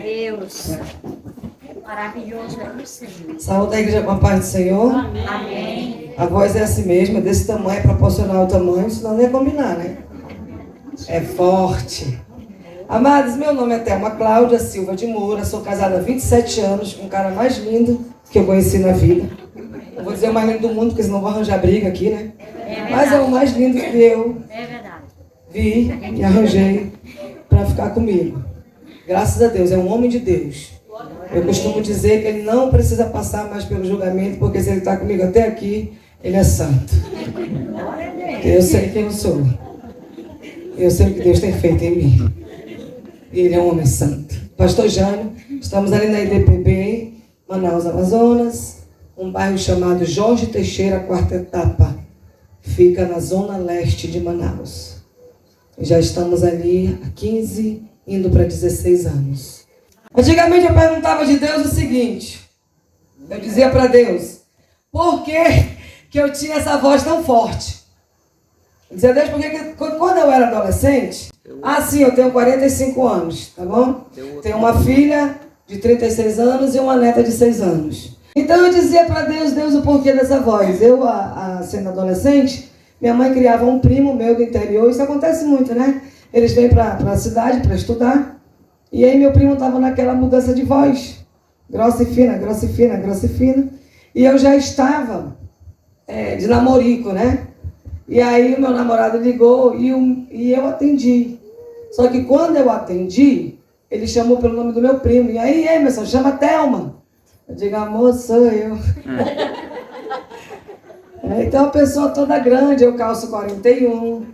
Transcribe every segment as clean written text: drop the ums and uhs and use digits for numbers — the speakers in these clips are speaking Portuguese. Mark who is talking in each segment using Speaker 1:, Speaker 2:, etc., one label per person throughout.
Speaker 1: Deus. Maravilhoso é o Senhor.
Speaker 2: Saúde a igreja com a paz do Senhor.
Speaker 1: Amém.
Speaker 2: A voz é assim mesmo, é desse tamanho, é proporcional ao tamanho, senão não ia combinar, né? É forte. Amados, meu nome é Thelma Cláudia Silva de Moura, sou casada há 27 anos com o cara mais lindo que eu conheci na vida. Não vou dizer o mais lindo do mundo, porque senão vou arranjar briga aqui, né? Mas é o mais lindo que eu vi e arranjei para ficar comigo. Graças a Deus, é um homem de Deus. Eu costumo dizer que ele não precisa passar mais pelo julgamento, porque se ele está comigo até aqui, ele é santo. Eu sei quem eu sou. Eu sei o que Deus tem feito em mim. E ele é um homem santo. Pastor Jânio, estamos ali na IDPB, Manaus, Amazonas, um bairro chamado Jorge Teixeira, quarta etapa. Fica na zona leste de Manaus. Já estamos ali há 15, indo para 16 anos. Antigamente eu perguntava de Deus o seguinte. Eu dizia para Deus, por que eu tinha essa voz tão forte? Eu dizia, Deus, porque quando eu era adolescente, sim, eu tenho 45 anos, tá bom? Tenho uma filha de 36 anos e uma neta de 6 anos. Então eu dizia para Deus, o porquê dessa voz. Eu, sendo adolescente, minha mãe criava um primo meu do interior, isso acontece muito, né? Eles vêm para a cidade para estudar, e aí meu primo estava naquela mudança de voz, grossa e fina, grossa e fina, grossa e fina, e eu já estava de namorico, né? E aí o meu namorado ligou e eu atendi. Só que quando eu atendi, ele chamou pelo nome do meu primo. E aí, Emerson, chama Thelma. Eu digo, amor, sou eu. Então a pessoa toda grande, eu calço 41.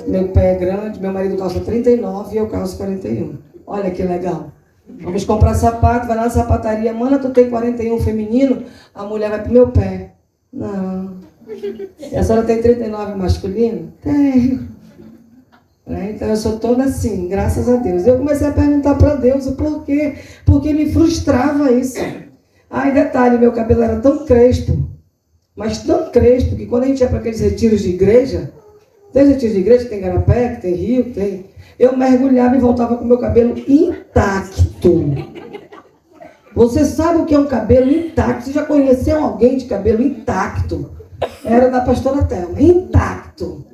Speaker 2: Meu pé é grande, meu marido calça 39 e eu calço 41. Olha que legal. Vamos comprar sapato, vai lá na sapataria. Mana, tu tem 41 feminino? A mulher vai pro meu pé. Não. E a senhora tem 39 masculino? Tenho. Então eu sou toda assim, graças a Deus. Eu comecei a perguntar para Deus o porquê. Porque me frustrava isso. E detalhe, meu cabelo era tão crespo, mas tão crespo, que quando a gente ia para aqueles retiros de igreja, tem retiros de igreja, tem Garapé, tem Rio, tem... Eu mergulhava e voltava com meu cabelo intacto. Você sabe o que é um cabelo intacto? Você já conheceu alguém de cabelo intacto? Era da pastora Thelma, intacto.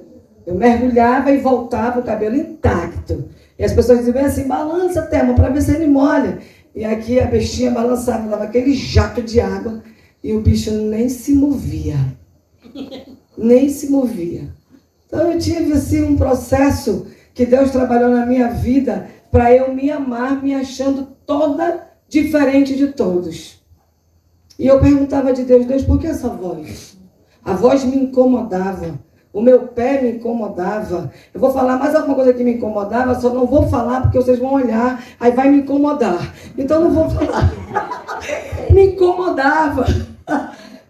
Speaker 2: Eu mergulhava e voltava o cabelo intacto. E as pessoas diziam bem assim, balança, Thelma, para ver se ele molha. E aqui a bestinha balançava, dava aquele jato de água e o bicho nem se movia. Nem se movia. Então eu tive assim um processo que Deus trabalhou na minha vida para eu me amar, me achando toda diferente de todos. E eu perguntava de Deus, por que essa voz? A voz me incomodava. O meu pé me incomodava. Eu vou falar mais alguma coisa que me incomodava, só não vou falar porque vocês vão olhar, aí vai me incomodar. Então não vou falar. Me incomodava.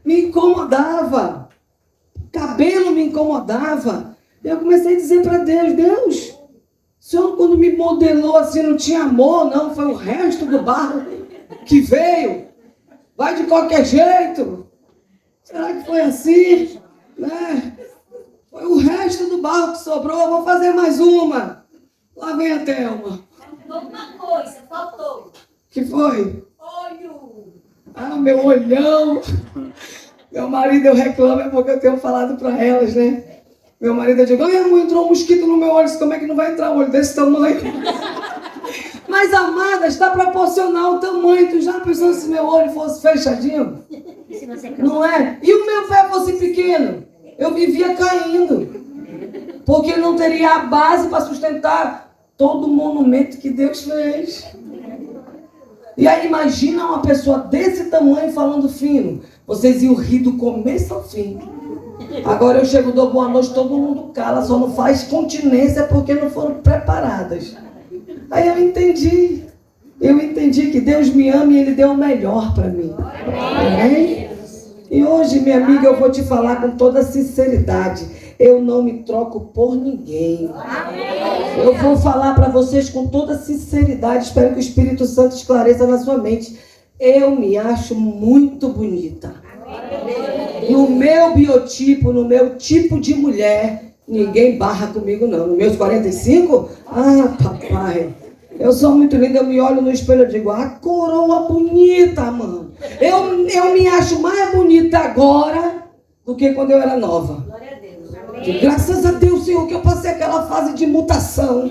Speaker 2: Me incomodava. Cabelo me incomodava. Eu comecei a dizer para Deus, o Senhor quando me modelou assim não tinha amor, não, foi o resto do barro que veio. Vai de qualquer jeito. Será que foi assim? Né? Foi o resto do barro que sobrou, eu vou fazer mais uma. Lá vem a Thelma.
Speaker 1: Uma coisa, faltou.
Speaker 2: Que foi?
Speaker 1: Olho.
Speaker 2: Meu olhão. Meu marido, eu reclamo, é porque eu tenho falado para elas, né? Meu marido, eu digo, amor, entrou um mosquito no meu olho. Como é que não vai entrar um olho desse tamanho? Mas, amada, está proporcional o tamanho. Tu já pensou se meu olho fosse fechadinho? Não é? E o meu pé fosse pequeno? Eu vivia caindo. Porque não teria a base para sustentar todo o monumento que Deus fez. E aí imagina uma pessoa desse tamanho falando fino. Vocês iam rir do começo ao fim. Agora eu chego, dou boa noite, todo mundo cala, só não faz continência porque não foram preparadas. Aí eu entendi que Deus me ama e Ele deu o melhor para mim. Amém? E hoje, minha amiga, eu vou te falar com toda sinceridade. Eu não me troco por ninguém. Eu vou falar para vocês com toda sinceridade. Espero que o Espírito Santo esclareça na sua mente. Eu me acho muito bonita. No meu biotipo, no meu tipo de mulher, ninguém barra comigo não. Nos meus 45, papai, Eu sou muito linda, eu me olho no espelho e digo, a coroa bonita, mano. Eu me acho mais bonita agora do que quando eu era nova.
Speaker 1: Glória a Deus.
Speaker 2: E graças a Deus, Senhor, que eu passei aquela fase de mutação.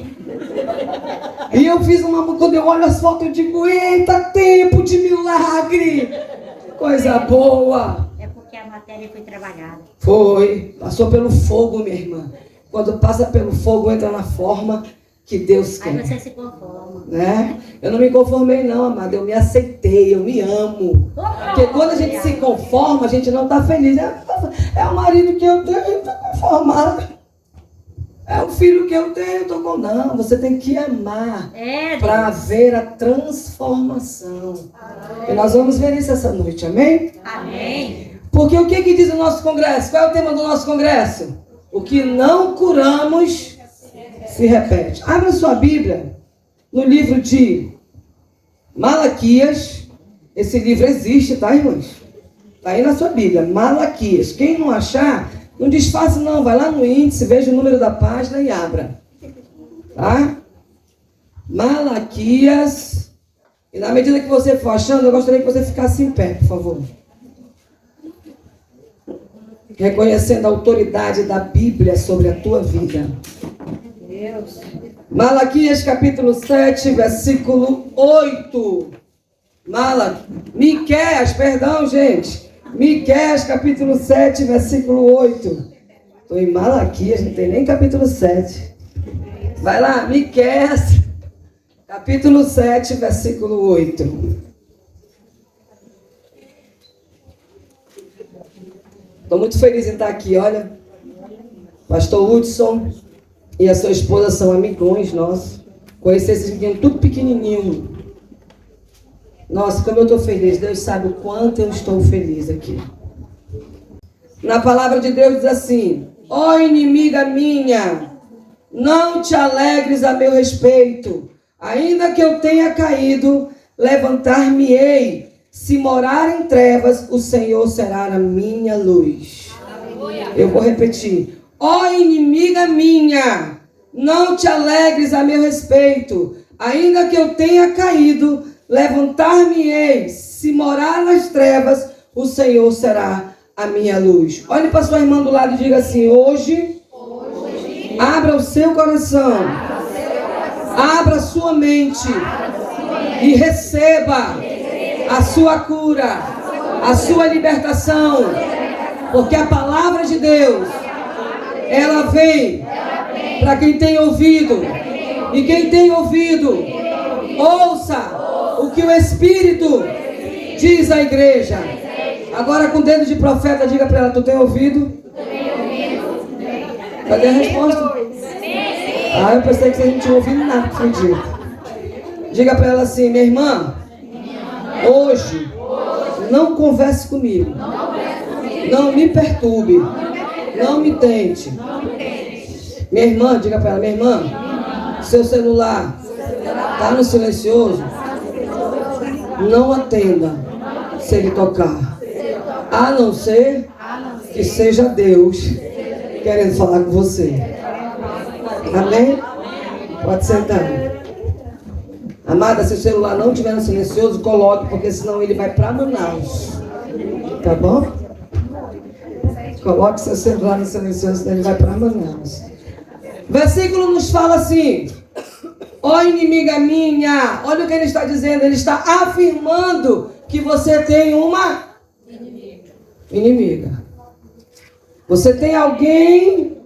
Speaker 2: E eu fiz quando eu olho as fotos, eu digo, eita, tempo de milagre. Coisa boa.
Speaker 1: É porque a matéria foi trabalhada.
Speaker 2: Foi, passou pelo fogo, minha irmã. Quando passa pelo fogo, entra na forma que Deus quer.
Speaker 1: Aí você se conforma.
Speaker 2: Né? Eu não me conformei não, amada. Eu me aceitei, eu me amo. Porque quando a gente se conforma, a gente não está feliz. É o marido que eu tenho, eu estou conformado. É o filho que eu tenho, eu estou com... Não, você tem que amar para ver a transformação. E nós vamos ver isso essa noite, amém?
Speaker 1: Amém.
Speaker 2: Porque o que diz o nosso congresso? Qual é o tema do nosso congresso? O que não curamos se repete. Abra sua Bíblia no livro de Malaquias. Esse livro existe, tá, irmãos? Está aí na sua Bíblia, Malaquias. Quem não achar, não desfaça não. Vai lá no índice, veja o número da página e abra. Tá? Malaquias. E na medida que você for achando, eu gostaria que você ficasse em pé, por favor. Reconhecendo a autoridade da Bíblia sobre a tua vida.
Speaker 1: Deus.
Speaker 2: Malaquias capítulo 7, versículo 8. Miqueias, perdão, gente. Miqueias capítulo 7, versículo 8. Estou em Malaquias, não tem nem capítulo 7. Vai lá, Miqueias capítulo 7, versículo 8. Estou muito feliz em estar aqui, olha. Pastor Hudson e a sua esposa são amigões nossos. Conheci esses meninos tudo pequenininho. Nossa, como eu estou feliz. Deus sabe o quanto eu estou feliz aqui. Na palavra de Deus diz assim: ó inimiga minha, não te alegres a meu respeito. Ainda que eu tenha caído, levantar-me-ei. Se morar em trevas, o Senhor será a minha luz. Eu vou repetir. Ó inimiga minha, não te alegres a meu respeito. Ainda que eu tenha caído, levantar-me-ei. Se morar nas trevas, o Senhor será a minha luz. Olhe para sua irmã do lado e diga assim: hoje abra o seu coração, abra a sua mente e receba a sua cura, a sua libertação, porque a palavra de Deus, ela vem para quem tem ouvido, e quem tem ouvido, ouça o que o Espírito diz à igreja. Agora com o dedo de profeta, diga para ela: tu tem ouvido? Cadê a resposta? Ah, eu pensei que você não tinha ouvido nada que foi dito. Diga para ela assim: minha irmã, hoje, não converse comigo. Não me perturbe. Não me tente. Minha irmã, diga para ela: minha irmã, seu celular está no silencioso. Não atenda se ele tocar. A não ser que seja Deus querendo falar com você. Amém? Pode sentar. Amada, se o celular não estiver no silencioso, coloque, porque senão ele vai para Manaus. Tá bom? Coloque seu celular no silencioso, senão ele vai para Manaus. Versículo nos fala assim: ó inimiga minha, olha o que ele está dizendo. Ele está afirmando que você tem uma inimiga. Você tem alguém,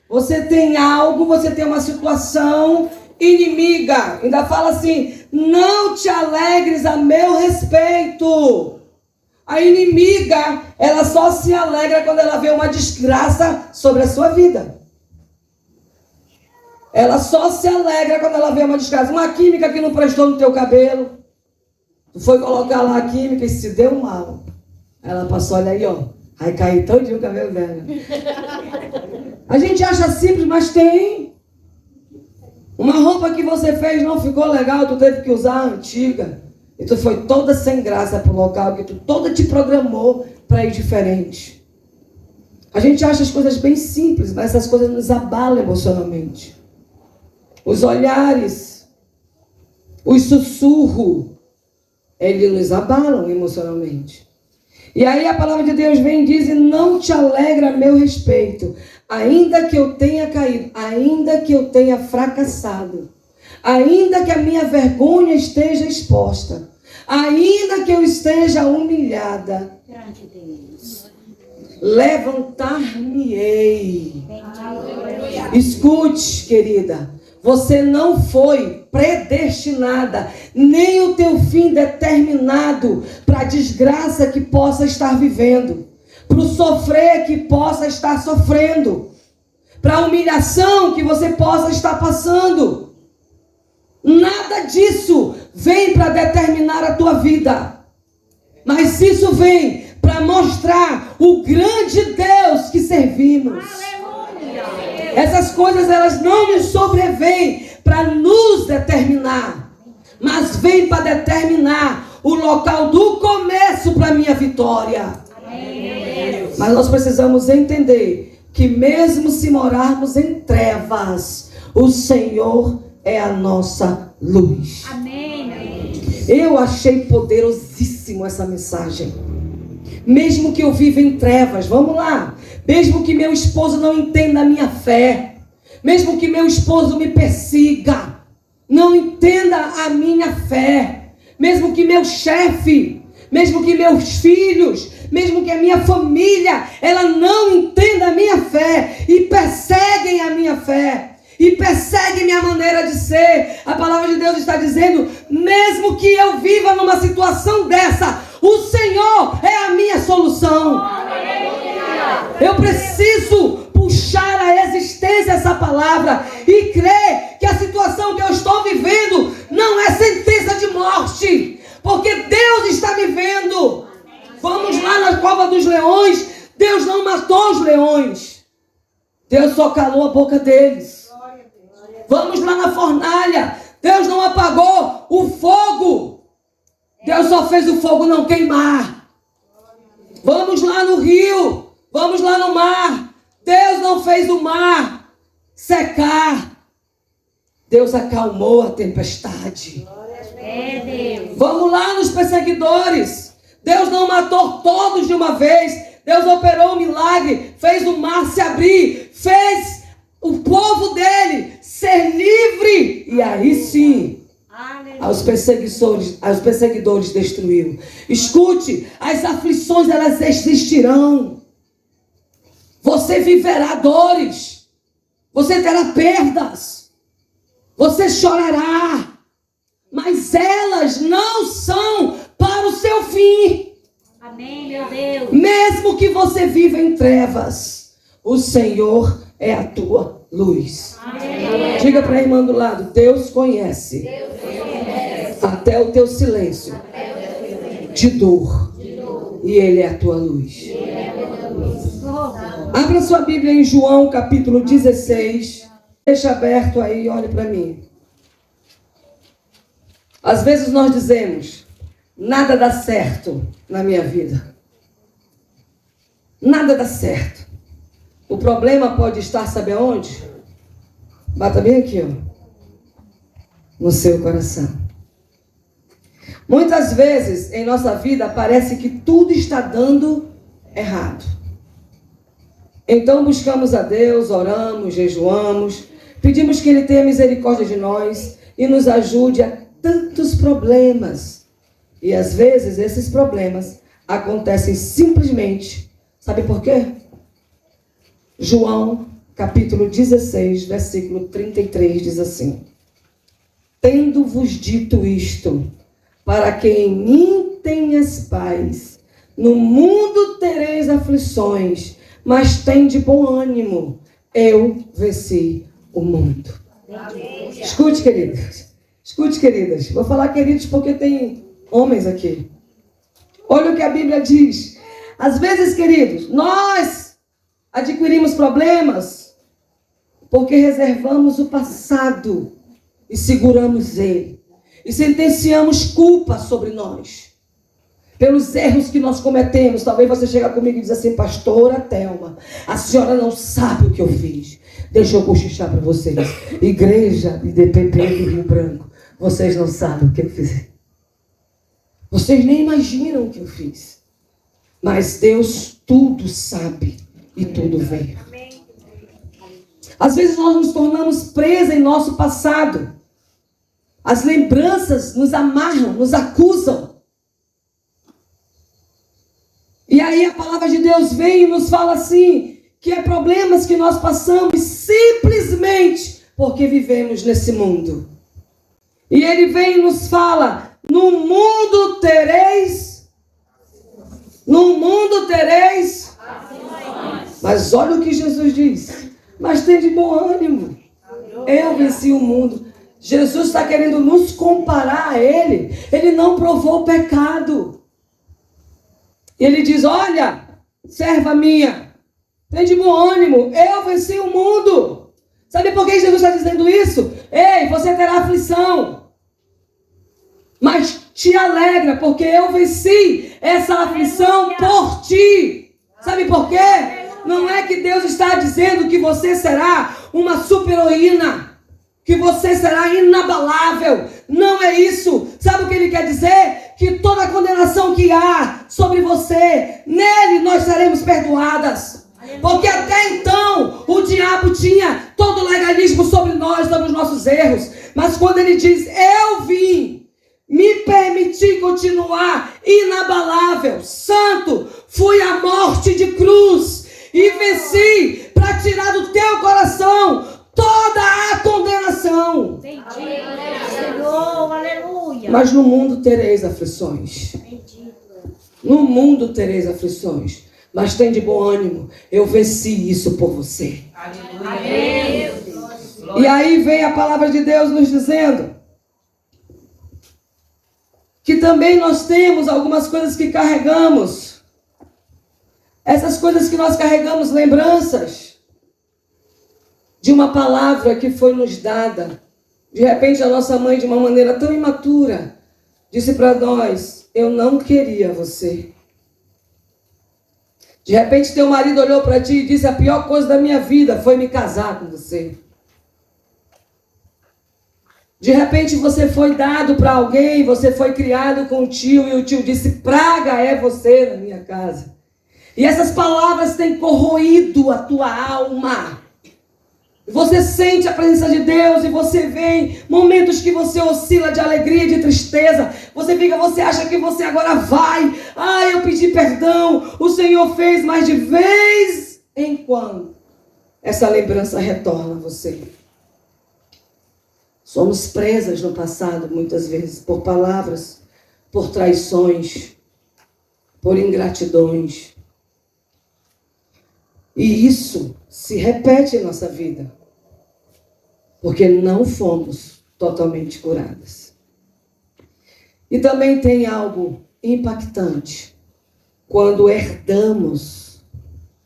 Speaker 2: você tem algo, você tem uma situação inimiga. Ainda fala assim: não te alegres a meu respeito. A inimiga, ela só se alegra quando ela vê uma desgraça sobre a sua vida. Ela só se alegra quando ela vê uma desgraça. Uma química que não prestou no teu cabelo. Tu foi colocar lá a química e se deu mal. Ela passou, olha aí, ó. Aí caiu todinho o cabelo dela. A gente acha simples, mas tem. Uma roupa que você fez não ficou legal, tu teve que usar a antiga. E tu foi toda sem graça pro local que tu toda te programou para ir diferente. A gente acha as coisas bem simples, mas essas coisas nos abalam emocionalmente. Os olhares, os sussurros, eles nos abalam emocionalmente. E aí a palavra de Deus vem e diz: não te alegra a meu respeito, ainda que eu tenha caído, ainda que eu tenha fracassado, ainda que a minha vergonha esteja exposta, ainda que eu esteja humilhada,
Speaker 1: Grande Deus.
Speaker 2: levantar-me-ei. Escute, querida, você não foi predestinada, nem o teu fim determinado para a desgraça que possa estar vivendo, para o sofrer que possa estar sofrendo, para a humilhação que você possa estar passando. Nada disso vem para determinar a tua vida, mas isso vem para mostrar o grande Deus que servimos. Essas coisas, elas não nos sobrevêm para nos determinar, mas vêm para determinar o local do começo para a minha vitória. Mas nós precisamos entender que mesmo se morarmos em trevas, o Senhor é a nossa luz. Eu achei poderosíssimo essa mensagem. Mesmo que eu viva em trevas, vamos lá. Mesmo que meu esposo não entenda a minha fé, mesmo que meu esposo me persiga, não entenda a minha fé, mesmo que meu chefe, mesmo que meus filhos, mesmo que a minha família, ela não entenda a minha fé e perseguem a minha fé, e perseguem minha maneira de ser. A palavra de Deus está dizendo: mesmo que eu viva numa situação dessa, o Senhor é a minha solução. Eu preciso puxar a existência essa palavra e crer que a situação que eu estou vivendo não é sentença de morte, porque Deus está me vendo. Vamos lá na cova dos leões. Deus não matou os leões, Deus só calou a boca deles. Vamos lá na fornalha, Deus não apagou o fogo, Deus só fez o fogo não queimar. Vamos lá no rio, vamos lá no mar, Deus não fez o mar secar, Deus acalmou a tempestade. Vamos lá nos perseguidores, Deus não matou todos de uma vez, Deus operou um milagre, fez o mar se abrir, fez o povo dele ser livre, e aí sim aos perseguidores destruiu. Escute, as aflições, elas existirão, você viverá dores, você terá perdas, você chorará, mas elas não são para o seu fim.
Speaker 1: Amém, meu Deus.
Speaker 2: Mesmo que você viva em trevas, o Senhor é a tua luz. Amém. Diga para a irmã do lado: Deus conhece, até o teu silêncio de dor, e Ele é a tua luz. Abra sua Bíblia em João capítulo 16. Deixa aberto aí, olhe para mim. Às vezes nós dizemos: nada dá certo na minha vida. Nada dá certo. O problema pode estar, sabe aonde? Bata bem aqui, ó, no seu coração. Muitas vezes em nossa vida parece que tudo está dando errado. Então buscamos a Deus, oramos, jejuamos, pedimos que Ele tenha misericórdia de nós e nos ajude a tantos problemas. E às vezes esses problemas acontecem simplesmente, sabe por quê? João capítulo 16, versículo 33 diz assim: tendo-vos dito isto, para que em mim tenhas paz, no mundo tereis aflições, mas tende bom ânimo, eu venci o mundo. Escute, queridas. Escute, queridas. Vou falar queridos porque tem homens aqui. Olha o que a Bíblia diz. Às vezes, queridos, nós adquirimos problemas porque reservamos o passado e seguramos ele. E sentenciamos culpa sobre nós. Pelos erros que nós cometemos. Talvez você chegue comigo e diz assim: pastora Thelma, a senhora não sabe o que eu fiz. Deixa eu cochichar para vocês. Igreja IDPP do Rio Branco. Vocês não sabem o que eu fiz. Vocês nem imaginam o que eu fiz. Mas Deus tudo sabe e tudo vê. Às vezes nós nos tornamos presas em nosso passado. As lembranças nos amarram, nos acusam. E aí a palavra de Deus vem e nos fala assim, que é problemas que nós passamos simplesmente porque vivemos nesse mundo. E ele vem e nos fala, no mundo tereis. Mas olha o que Jesus diz. Mas tem de bom ânimo. Eu venci o mundo. Jesus está querendo nos comparar a Ele. Ele não provou o pecado. Ele diz, olha, serva minha, tem de bom ânimo. Eu venci o mundo. Sabe por que Jesus está dizendo isso? Ei, você terá aflição. Mas te alegra, porque eu venci essa aflição por ti. Sabe por quê? Não é que Deus está dizendo que você será uma super-heroína, que você será inabalável. Não é isso. Sabe o que ele quer dizer? Que toda a condenação que há sobre você, nele nós seremos perdoadas. Porque até então o diabo tinha todo o legalismo sobre nós, sobre os nossos erros. Mas quando ele diz, eu vim, me permiti continuar inabalável, santo, fui à morte de cruz e venci para tirar do teu coração toda a condenação.
Speaker 1: Entendi. Senhor, aleluia.
Speaker 2: Mas no mundo tereis aflições. No mundo tereis aflições. Mas tem de bom ânimo. Eu venci isso por você.
Speaker 1: Amém.
Speaker 2: E aí vem a palavra de Deus nos dizendo que também nós temos algumas coisas que carregamos. Essas coisas que nós carregamos, lembranças de uma palavra que foi nos dada. De repente a nossa mãe, de uma maneira tão imatura, disse para nós, eu não queria você. De repente teu marido olhou para ti e disse, a pior coisa da minha vida foi me casar com você. De repente você foi dado para alguém, você foi criado com um tio e o tio disse, praga é você na minha casa. E essas palavras têm corroído a tua alma. Você sente a presença de Deus e você vem momentos que você oscila de alegria, de tristeza. Você acha que você agora vai. Eu pedi perdão, o Senhor fez, mas de vez em quando essa lembrança retorna a você. Somos presas no passado, muitas vezes, por palavras, por traições, por ingratidões. E isso se repete em nossa vida, porque não fomos totalmente curadas. E também tem algo impactante, quando herdamos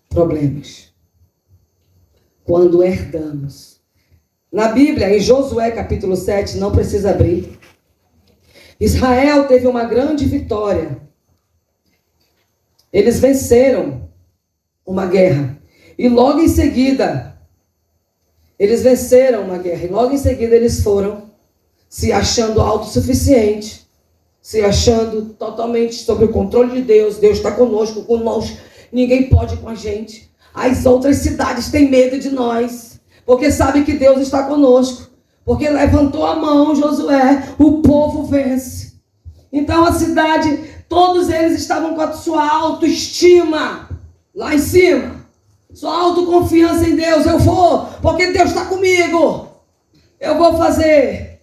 Speaker 2: problemas. Quando herdamos. Na Bíblia, em Josué capítulo 7, não precisa abrir, Israel teve uma grande vitória. Eles venceram uma guerra. E logo em seguida, eles venceram uma guerra. E logo em seguida eles foram se achando autossuficientes, se achando totalmente sob o controle de Deus. Deus está conosco, ninguém pode com a gente. As outras cidades têm medo de nós, porque sabem que Deus está conosco. Porque levantou a mão Josué, o povo vence. Então a cidade, todos eles estavam com a sua autoestima lá em cima. Sua autoconfiança em Deus. Eu vou, porque Deus está comigo. Eu vou fazer.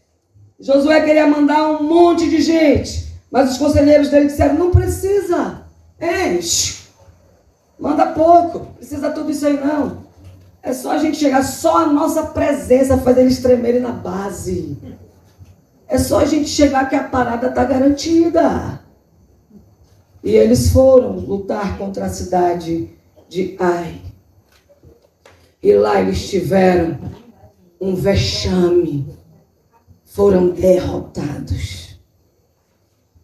Speaker 2: Josué queria mandar um monte de gente, mas os conselheiros dele disseram, não precisa. Manda pouco, precisa tudo isso aí não. É só a gente chegar, só a nossa presença faz eles tremerem na base. É só a gente chegar que a parada está garantida. E eles foram lutar contra a cidade de Ai. E lá eles tiveram um vexame. Foram derrotados.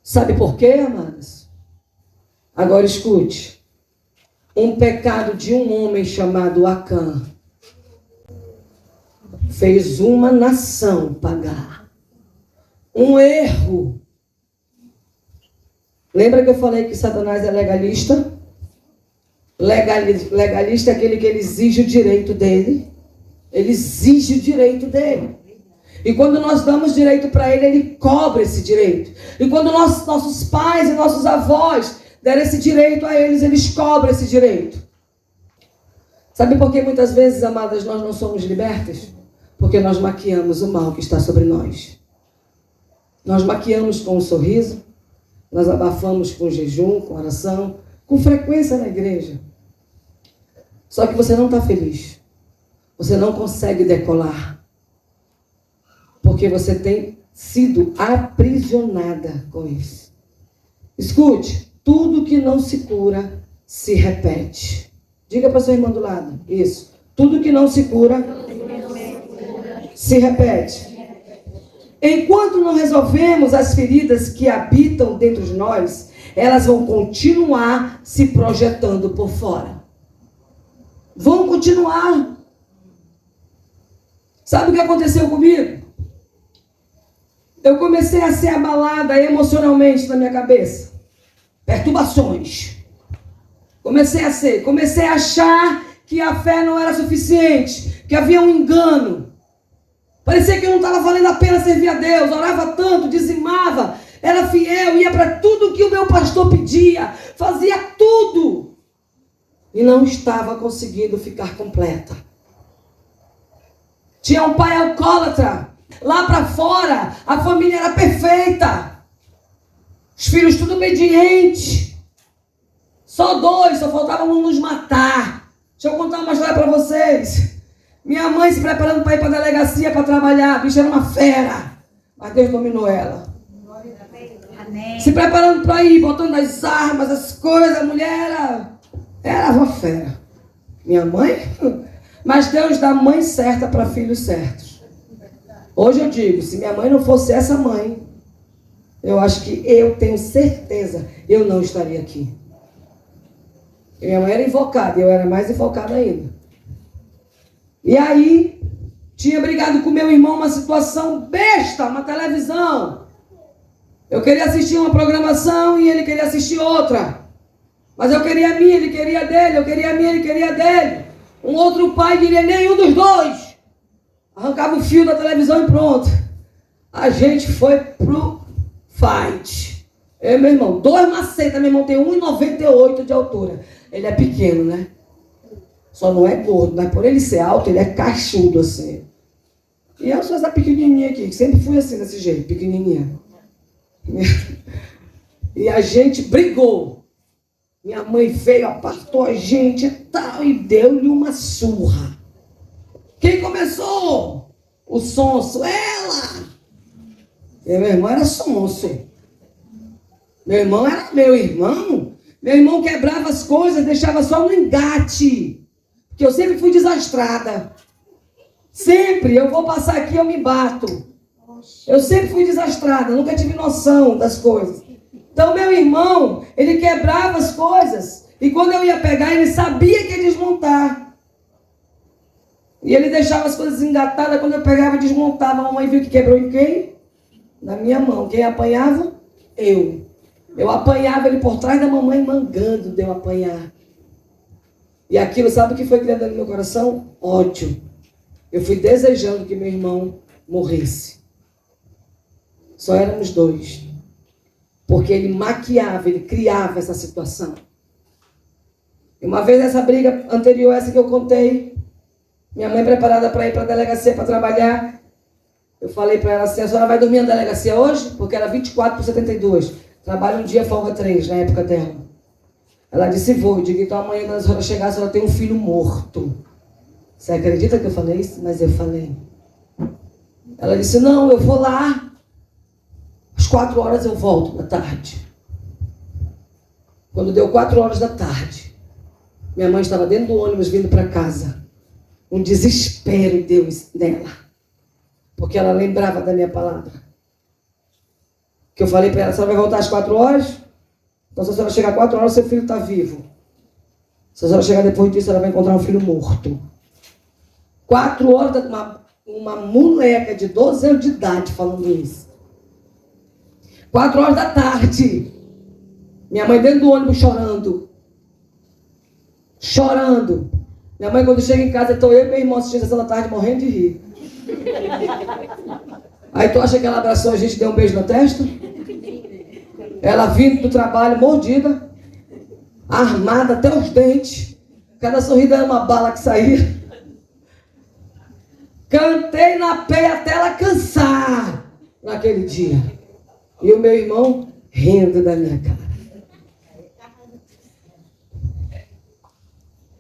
Speaker 2: Sabe por quê, amados? Agora escute. Um pecado de um homem chamado Acã fez uma nação pagar um erro. Lembra que eu falei que Satanás é legalista? Legalista é aquele que ele exige o direito dele. Ele exige o direito dele. E quando nós damos direito para ele, ele cobra esse direito. E quando nossos pais e nossos avós deram esse direito a eles, eles cobram esse direito. Sabe por que muitas vezes, amadas, nós não somos libertas? Porque nós maquiamos o mal que está sobre nós. Nós maquiamos com um sorriso, nós abafamos com jejum, com oração, com frequência na igreja. Só que você não está feliz. Você não consegue decolar. Porque você tem sido aprisionada com isso. Escute, tudo que não se cura, se repete. Diga para sua irmã do lado, isso. Tudo que não se cura, se repete. Enquanto não resolvemos as feridas que habitam dentro de nós, elas vão continuar se projetando por fora. Vão continuar. Sabe o que aconteceu comigo? Eu comecei a ser abalada emocionalmente na minha cabeça. Perturbações. Comecei a achar que a fé não era suficiente, que havia um engano. Parecia que não estava valendo a pena servir a Deus. Orava tanto, dizimava, era fiel, ia para tudo que o meu pastor pedia, fazia tudo. E não estava conseguindo ficar completa. Tinha um pai alcoólatra. Lá para fora, a família era perfeita. Os filhos tudo obedientes. Só 2, só faltavam nos matar. Deixa eu contar uma história para vocês. Minha mãe se preparando para ir para a delegacia para trabalhar. A bicha era uma fera. Mas Deus dominou ela. Amém. Se preparando para ir, botando as armas, as coisas. A mulher era uma fera. Minha mãe? Mas Deus dá mãe certa para filhos certos. Hoje eu digo, se minha mãe não fosse essa mãe, eu acho que eu tenho certeza, eu não estaria aqui. Minha mãe era invocada, eu era mais invocada ainda. E aí, tinha brigado com meu irmão uma situação besta, uma televisão. Eu queria assistir uma programação e ele queria assistir outra. Mas eu queria a minha, ele queria a dele, eu queria a minha, ele queria a dele. Um outro pai queria nenhum dos dois. Arrancava o fio da televisão e pronto. A gente foi pro fight. Eu e meu irmão, 2 macetas, meu irmão tem 1,98 de altura. Ele é pequeno, né? Só não é gordo, mas por ele ser alto, ele é cachudo assim. E eu sou essa pequenininha aqui, que sempre fui assim, desse jeito, pequenininha. E a gente brigou. Minha mãe veio, apartou a gente e tal, e deu-lhe uma surra. Quem começou? O sonso. Ela! E meu irmão era sonso. Meu irmão era meu irmão. Meu irmão quebrava as coisas, deixava só no engate. Porque eu sempre fui desastrada. Sempre. Eu vou passar aqui, eu me bato. Eu sempre fui desastrada. Nunca tive noção das coisas. Então, meu irmão, ele quebrava as coisas. E quando eu ia pegar, ele sabia que ia desmontar. E ele deixava as coisas engatadas. Quando eu pegava, desmontava. A mamãe viu que quebrou em quem? Na minha mão. Quem apanhava? Eu. Eu apanhava ele por trás da mamãe, mangando de eu apanhar. E aquilo, sabe o que foi criado no meu coração? Ódio. Eu fui desejando que meu irmão morresse. Só éramos 2. Porque ele maquiava, ele criava essa situação. E uma vez nessa briga anterior, essa que eu contei, minha mãe preparada para ir para a delegacia para trabalhar, eu falei para ela assim, a senhora vai dormir na delegacia hoje? Porque era 24/72. Trabalho um dia, folga 3, na época dela. Ela disse, vou. Eu digo, então amanhã quando a senhora chegar, a senhora tem um filho morto. Você acredita que eu falei isso? Mas eu falei. Ela disse, não, eu vou lá. Às 4 horas eu volto da tarde. Quando deu 4 horas da tarde, minha mãe estava dentro do ônibus vindo para casa. Um desespero deu nela. Porque ela lembrava da minha palavra. Que eu falei para ela, a senhora vai voltar às 4 horas? Então se a senhora chegar às 4 horas, seu filho está vivo. Se a senhora chegar depois disso, ela vai encontrar um filho morto. 4 horas, uma moleca de 12 anos de idade falando isso. 4 horas da tarde. Minha mãe dentro do ônibus chorando. Chorando. Minha mãe, quando chega em casa, estou eu e meu irmão assistindo a sessão da tarde, morrendo de rir. Aí tu acha que ela abraçou a gente e deu um beijo na testa? Ela vindo do trabalho, mordida, armada até os dentes. Cada sorrida era uma bala que saía. Cantei na pé até ela cansar naquele dia. E o meu irmão rindo da minha cara.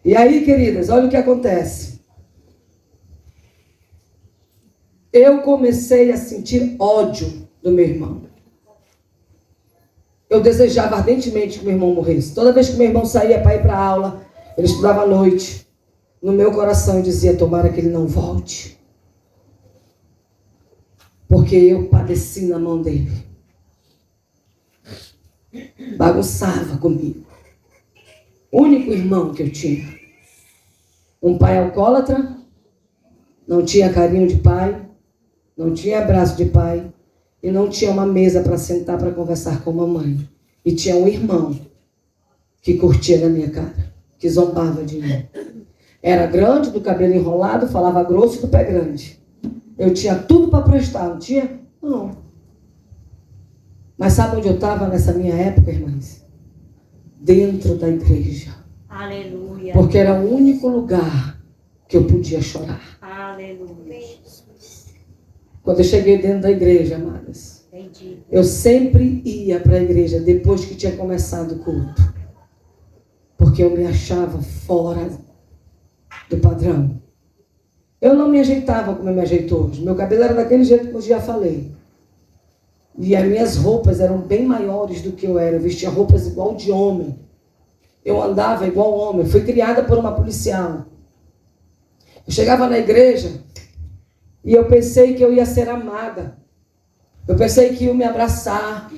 Speaker 2: E aí, queridas, olha o que acontece. Eu comecei a sentir ódio do meu irmão. Eu desejava ardentemente que meu irmão morresse. Toda vez que meu irmão saía para ir para a aula, ele estudava à noite. No meu coração eu dizia, tomara que ele não volte. Porque eu padeci na mão dele. Bagunçava comigo. O único irmão que eu tinha. Um pai alcoólatra, não tinha carinho de pai, não tinha abraço de pai, e não tinha uma mesa para sentar para conversar com a mamãe. E tinha um irmão que curtia na minha cara, que zombava de mim. Era grande, do cabelo enrolado, falava grosso e do pé grande. Eu tinha tudo para prestar, não tinha? Não. Mas sabe onde eu estava nessa minha época, irmãs? Dentro da igreja.
Speaker 1: Aleluia.
Speaker 2: Porque era o único lugar que eu podia chorar.
Speaker 1: Aleluia.
Speaker 2: Quando eu cheguei dentro da igreja, amadas,
Speaker 1: Entendi.
Speaker 2: eu sempre ia para a igreja depois que tinha começado o culto. Porque eu me achava fora do padrão. Eu não me ajeitava como eu me ajeito hoje. Meu cabelo era daquele jeito que eu já falei. E as minhas roupas eram bem maiores do que eu era. Eu vestia roupas igual de homem. Eu andava igual homem. Eu fui criada por uma policial. Eu chegava na igreja e eu pensei que eu ia ser amada. Eu pensei que iam me abraçar.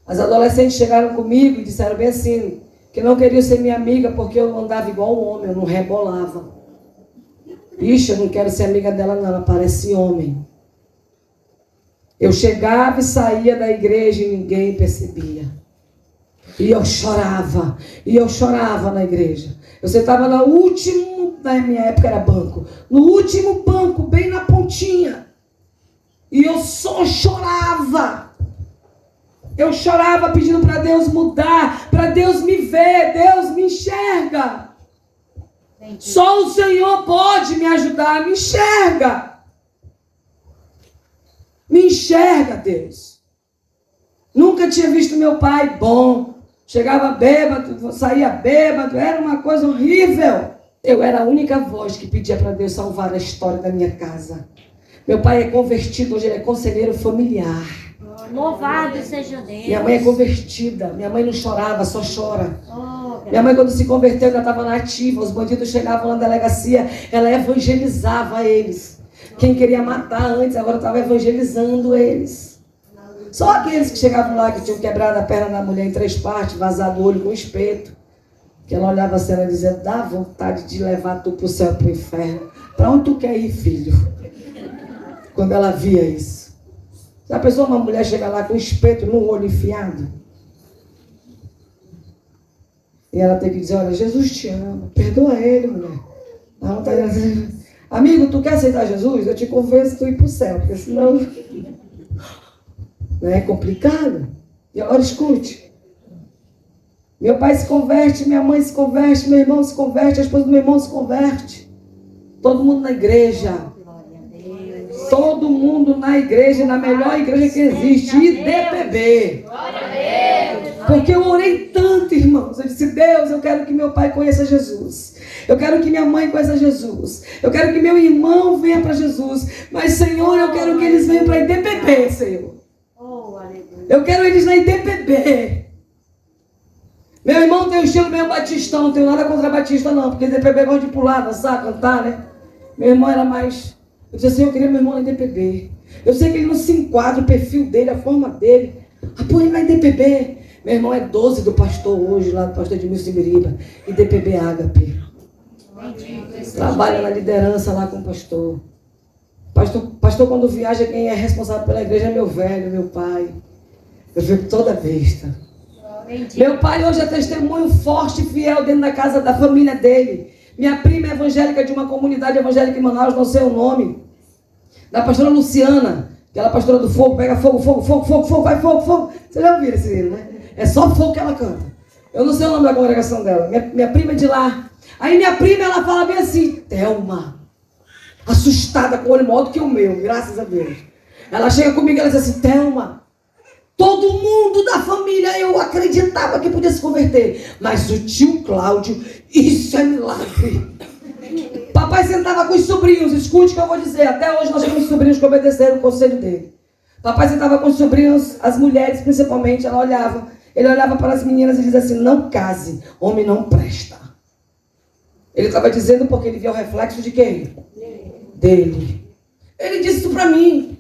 Speaker 2: As adolescentes chegaram comigo e disseram bem assim, que não queriam ser minha amiga porque eu andava igual um homem, eu não rebolava. Ixi, eu não quero ser amiga dela não, ela parece homem. Eu chegava e saía da igreja e ninguém percebia. E eu chorava na igreja. Eu sentava no último, na minha época era banco, no último banco, bem na pontinha. E eu só chorava. Eu chorava pedindo para Deus mudar, para Deus me ver, Deus me enxerga. Entendi. Só o Senhor pode me ajudar, me enxerga. Me enxerga, Deus. Nunca tinha visto meu pai bom. Chegava bêbado, saía bêbado, era uma coisa horrível. Eu era a única voz que pedia para Deus salvar a história da minha casa. Meu pai é convertido, hoje ele é conselheiro familiar.
Speaker 1: Louvado seja Deus.
Speaker 2: Minha mãe é convertida, minha mãe não chorava, só chora. Minha mãe quando se converteu, ela estava na ativa, os bandidos chegavam na delegacia, ela evangelizava eles. Quem queria matar antes, agora estava evangelizando eles. Só aqueles que chegavam lá, que tinham quebrado a perna da mulher em 3 partes, vazado o olho com espeto. Que ela olhava assim, ela dizia, dá vontade de levar tu para o céu, para o inferno. Para onde tu quer ir, filho? Quando ela via isso. Já pensou uma mulher chegar lá com espeto no olho enfiado? E ela tem que dizer, olha, Jesus te ama, perdoa ele, mulher. Dá vontade de dizer, amigo, tu quer aceitar Jesus? Eu te convenço tu ir para o céu, porque senão não é complicado. E agora escute. Meu pai se converte, minha mãe se converte, meu irmão se converte, a esposa do meu irmão se converte. Todo mundo na igreja. Todo mundo na igreja, na melhor igreja que existe, IDPB. Porque eu orei tanto, irmãos. Eu disse, Deus, eu quero que meu pai conheça Jesus. Eu quero que minha mãe conheça Jesus. Eu quero que meu irmão venha para Jesus. Mas, Senhor, eu quero que eles venham para IDPB, Senhor. Eu quero eles na IDPB. Meu irmão tem um estilo meio batistão. Não tenho nada contra batista, não. Porque IDPB gosta de pular, dançar, cantar, né? Meu irmão era mais... Eu disse assim, eu queria meu irmão na IDPB. Eu sei que ele não se enquadra, o perfil dele, a forma dele. Põe ele na IDPB. Meu irmão é 12 do pastor hoje, lá do pastor Edmilson Ibiriba. IDPB Ágape. Trabalha na liderança lá com o pastor. Pastor, quando viaja, quem é responsável pela igreja é meu velho, meu pai. Eu fico toda besta. Meu pai hoje é testemunho forte e fiel dentro da casa da família dele. Minha prima é evangélica de uma comunidade evangélica em Manaus, não sei o nome. Da pastora Luciana, aquela pastora do fogo, pega fogo, fogo, fogo, fogo, fogo, vai fogo, fogo. Vocês já ouviram esse hino, né? É só fogo que ela canta. Eu não sei o nome da congregação dela. Minha prima é de lá. Aí minha prima, ela fala bem assim, Thelma, assustada com o olho maior do que o meu, graças a Deus. Ela chega comigo e ela diz assim, Thelma, todo mundo da família eu acreditava que podia se converter. Mas o tio Cláudio, isso é milagre. Papai sentava com os sobrinhos, escute o que eu vou dizer. Até hoje nós temos sobrinhos que obedeceram o conselho dele. Papai sentava com os sobrinhos, as mulheres principalmente, ele olhava para as meninas e dizia assim, não case, homem não presta. Ele estava dizendo porque ele via o reflexo de quem? Dele. Ele disse isso para mim.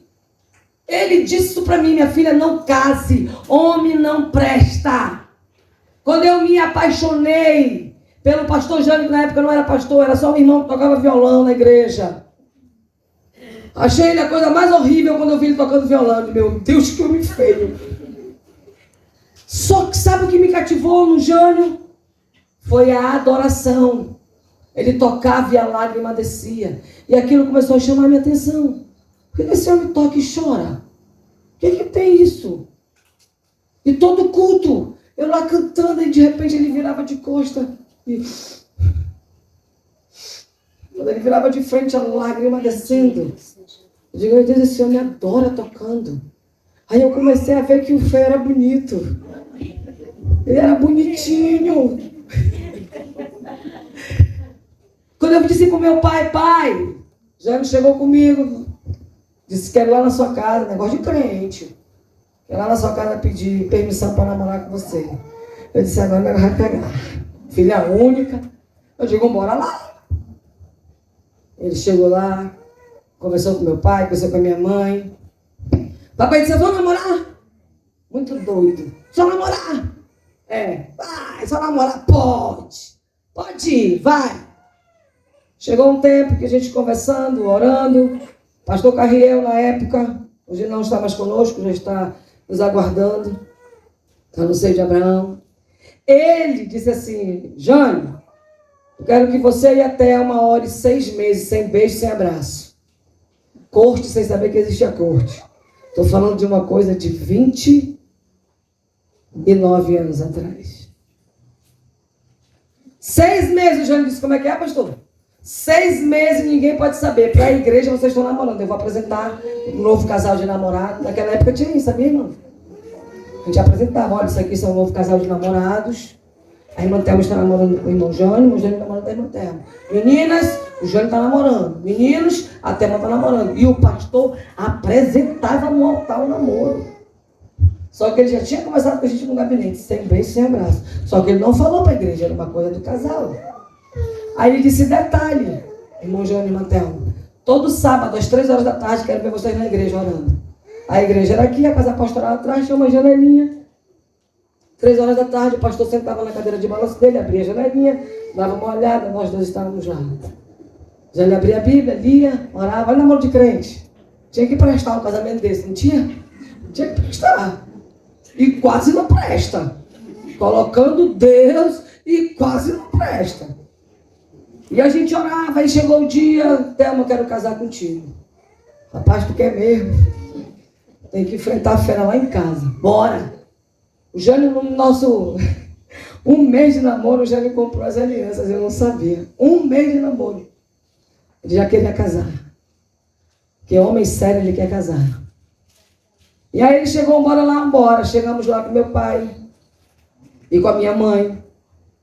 Speaker 2: Ele disse isso para mim, minha filha, não case, homem não presta. Quando eu me apaixonei pelo pastor Jânio, que na época não era pastor, era só um irmão que tocava violão na igreja. Achei ele a coisa mais horrível quando eu vi ele tocando violão. Meu Deus, que homem feio. Só que sabe o que me cativou no Jânio? Foi a adoração. Ele tocava e a lágrima descia. E aquilo começou a chamar a minha atenção. Por que esse homem toca e chora? O que tem isso? E todo culto, eu lá cantando e de repente ele virava de costa. E quando ele virava de frente, a lágrima descendo. Eu digo, meu Deus, esse homem adora tocando. Aí eu comecei a ver que o feio era bonito. Ele era bonitinho. Quando eu disse para o meu pai, pai, Jânio chegou comigo, disse que quero ir lá na sua casa, negócio de crente. Quero ir lá na sua casa pedir permissão para namorar com você. Eu disse, agora ele vai pegar. Filha única. Eu digo, bora lá. Ele chegou lá, conversou com meu pai, conversou com a minha mãe. Papai disse, eu vou namorar. Muito doido. Só namorar. Vai, só namorar. Pode ir, vai. Chegou um tempo que a gente conversando, orando. Pastor Carriel, na época, hoje não está mais conosco, já está nos aguardando. Está no seio de Abraão. Ele disse assim, Jânio, eu quero que você e a Thelma ore 6 meses, sem beijo, sem abraço. Corte, sem saber que existia corte. Estou falando de uma coisa de 29 anos atrás. 6 meses, o Jânio disse, como é que é, pastor? 6 meses ninguém pode saber. Para a igreja vocês estão namorando. Eu vou apresentar um novo casal de namorado. Naquela época tinha isso, sabia, irmão? A gente apresentava, olha, isso aqui são um novo casal de namorados. A irmã Thelma está namorando com o irmão Jânio está namorando com a irmã Thelma. Meninas, o Jânio está namorando. Meninos, a Thelma está namorando. E o pastor apresentava no altar o namoro. Só que ele já tinha conversado com a gente no gabinete, sem beijo, sem abraço. Só que ele não falou para a igreja, era uma coisa do casal. Aí ele disse, detalhe, irmão Jânio e irmã Thelma, todo sábado, às 3 horas da tarde, quero ver vocês na igreja orando. A igreja era aqui, a casa pastoral atrás, tinha uma janelinha. 3 horas da tarde, o pastor sentava na cadeira de balanço dele, abria a janelinha, dava uma olhada, nós dois estávamos lá. Já ele abria a Bíblia, lia, orava, olha namoro de crente. Tinha que prestar um casamento desse, não tinha? Tinha que prestar. E quase não presta. Colocando Deus e quase não presta. E a gente orava, aí chegou o dia, Thelma, eu quero casar contigo. Rapaz, tu quer mesmo? Tem que enfrentar a fera lá em casa. Bora! O Jânio, no nosso 1 mês de namoro, o Jânio comprou as alianças, eu não sabia. 1 mês de namoro. Ele já queria casar. Porque homem sério, ele quer casar. E aí ele chegou, bora lá, bora. Chegamos lá com meu pai e com a minha mãe.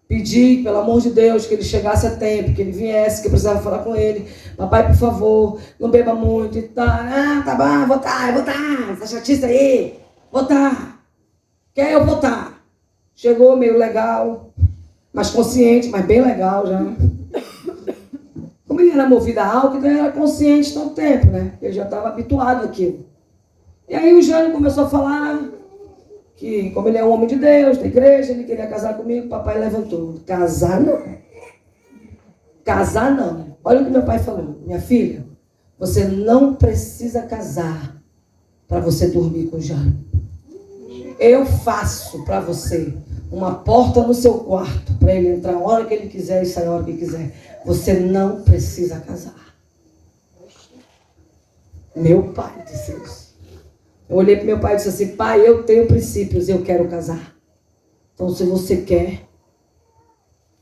Speaker 2: Pedi, pelo amor de Deus, que ele chegasse a tempo, que ele viesse, que eu precisava falar com ele. Papai, por favor, não beba muito e tal. Tá bom, vou tá. Essa chatice aí, vou tá. Quer eu vou tá. Chegou meio legal, mais consciente, mas bem legal já. Como ele era movido a álcool, então ele era consciente todo tempo, né? Ele já estava habituado àquilo. E aí o Jânio começou a falar que, como ele é um homem de Deus, da igreja, ele queria casar comigo, o papai levantou. Casar não. Casar não. Olha o que meu pai falou. Minha filha, Você não precisa casar para você dormir com o Jânio. Eu faço para você uma porta no seu quarto para ele entrar a hora que ele quiser e sair a hora que quiser. Você não precisa casar. Meu pai disse isso. Eu olhei para meu pai e disse assim: pai, eu tenho princípios, eu quero casar. Então, se você quer...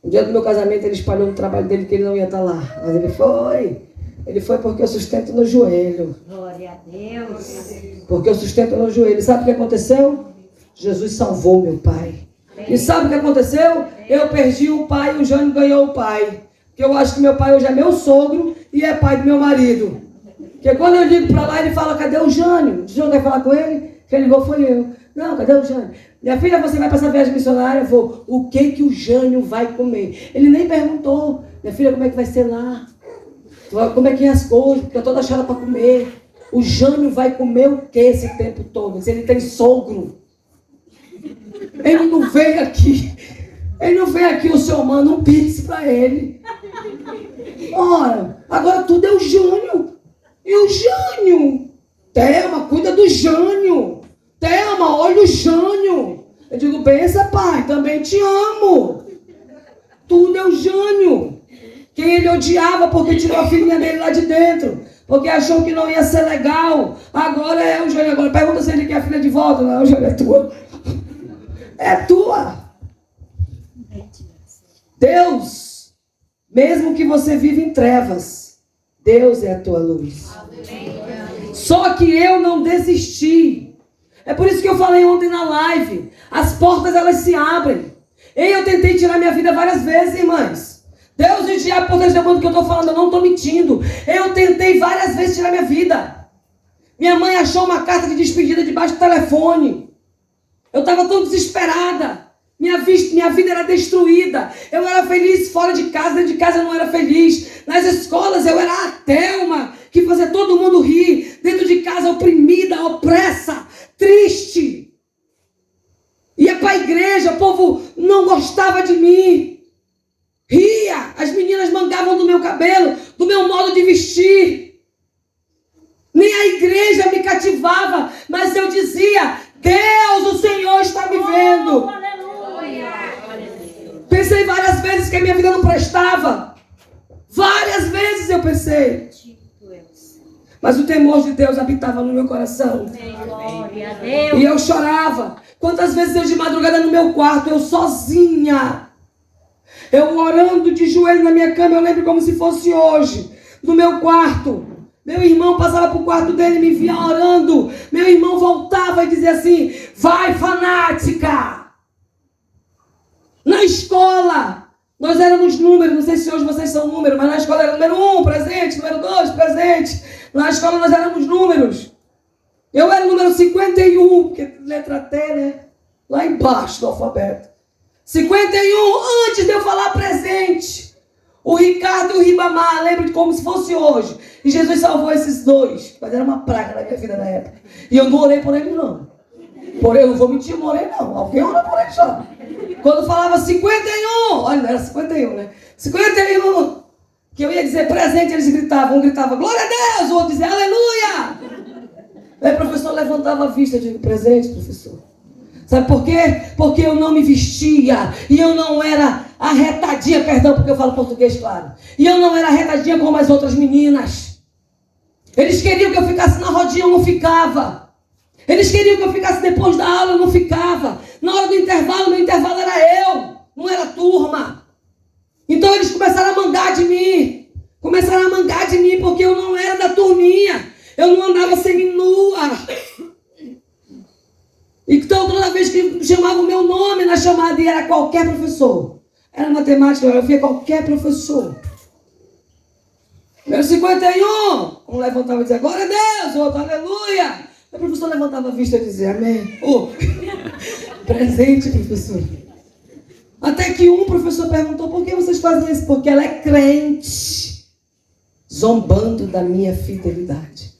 Speaker 2: No dia do meu casamento, ele espalhou no trabalho dele que ele não ia estar lá. Mas ele foi. Ele foi porque eu sustento no joelho.
Speaker 1: Glória a Deus.
Speaker 2: Porque eu sustento no joelho. Sabe o que aconteceu? Jesus salvou meu pai. E sabe o que aconteceu? Eu perdi o pai e o Jânio ganhou o pai. Porque eu acho que meu pai hoje é meu sogro e é pai do meu marido. Porque quando eu ligo para lá, ele fala: cadê o Jânio? O Jânio quer falar com ele? Quem ligou foi eu. Não, cadê o Jânio? Minha filha, você vai para essa viagem missionária? Vou. O que o Jânio vai comer? Ele nem perguntou. Minha filha, como é que vai ser lá? Como é que é as coisas? Porque eu estou achando para comer. O Jânio vai comer o que esse tempo todo? Se ele tem sogro. Ele não veio aqui. Ele não veio aqui, o senhor manda um pix para ele. Ora, agora tudo é o Jânio. E o Jânio? Thelma, cuida do Jânio. Thelma, olha o Jânio. Eu digo: bença, pai, também te amo. Tudo é o Jânio. Quem ele odiava porque tirou a filhinha dele lá de dentro. Porque achou que não ia ser legal. Agora é o Jânio. Agora pergunta se ele quer a filha de volta. Não, o Jânio é tua. É tua. Deus, mesmo que você vive em trevas, Deus é a tua luz. Só que eu não desisti. É por isso que eu falei ontem na live. As portas, elas se abrem. Eu tentei tirar minha vida várias vezes, irmãs. Deus e o diabo, por testemunho do que eu estou falando, eu não estou mentindo. Eu tentei várias vezes tirar minha vida. Minha mãe achou uma carta de despedida debaixo do telefone. Eu estava tão desesperada. Minha vida era destruída. Eu era feliz fora de casa, dentro de casa eu não era feliz. Nas escolas eu era a Thelma, que fazia todo mundo rir. Dentro de casa oprimida, opressa, triste. Ia para a igreja, o povo não gostava de mim. Ria, as meninas mangavam do meu cabelo, do meu modo de vestir. Nem a igreja me cativava, mas eu dizia: Deus, o Senhor está me vendo. Pensei várias vezes que a minha vida não prestava. Várias vezes eu pensei. Mas o temor de Deus habitava no meu coração.
Speaker 1: Glória a Deus.
Speaker 2: E eu chorava. Quantas vezes eu de madrugada no meu quarto, eu sozinha. Eu orando de joelho na minha cama, eu lembro como se fosse hoje. No meu quarto. Meu irmão passava para o quarto dele e me via orando. Meu irmão voltava e dizia assim: vai, fanática. Na escola, nós éramos números. Não sei se hoje vocês são números, mas na escola era número 1, presente. Número 2, presente. Na escola nós éramos números. Eu era o número 51, porque letra T, né? Lá embaixo do alfabeto. 51, antes de eu falar presente. O Ricardo e o Ribamar, lembro de como se fosse hoje. E Jesus salvou esses dois. Mas era uma praga na minha vida na época. E eu não orei por eles, não. Porém, eu não vou mentir, eu não orei, não. Alguém orou por eles, só. Quando falava 51, olha, não era 51, né? 51, que eu ia dizer presente, eles gritavam. Um gritava: glória a Deus, o outro dizia aleluia. Aí o professor levantava a vista. Eu digo: presente, professor. Sabe por quê? Porque eu não me vestia. E eu não era arretadinha, perdão, porque eu falo português, claro. E eu não era arretadinha como as outras meninas. Eles queriam que eu ficasse na rodinha, eu não ficava. Eles queriam que eu ficasse depois da aula, eu não ficava. Na hora do intervalo, meu intervalo era eu, não era a turma. Então eles começaram a mangar de mim. Começaram a mangar de mim porque eu não era da turminha. Eu não andava seminua. Então toda vez que chamava o meu nome na chamada, e era qualquer professor. Era matemática, eu via qualquer professor. Meu 51, um levantava e dizia: glória a Deus, o outro aleluia. O professor levantava a vista e dizia: amém. Oh, presente, professor. Até que um professor perguntou: por que vocês fazem isso? Porque ela é crente, zombando da minha fidelidade.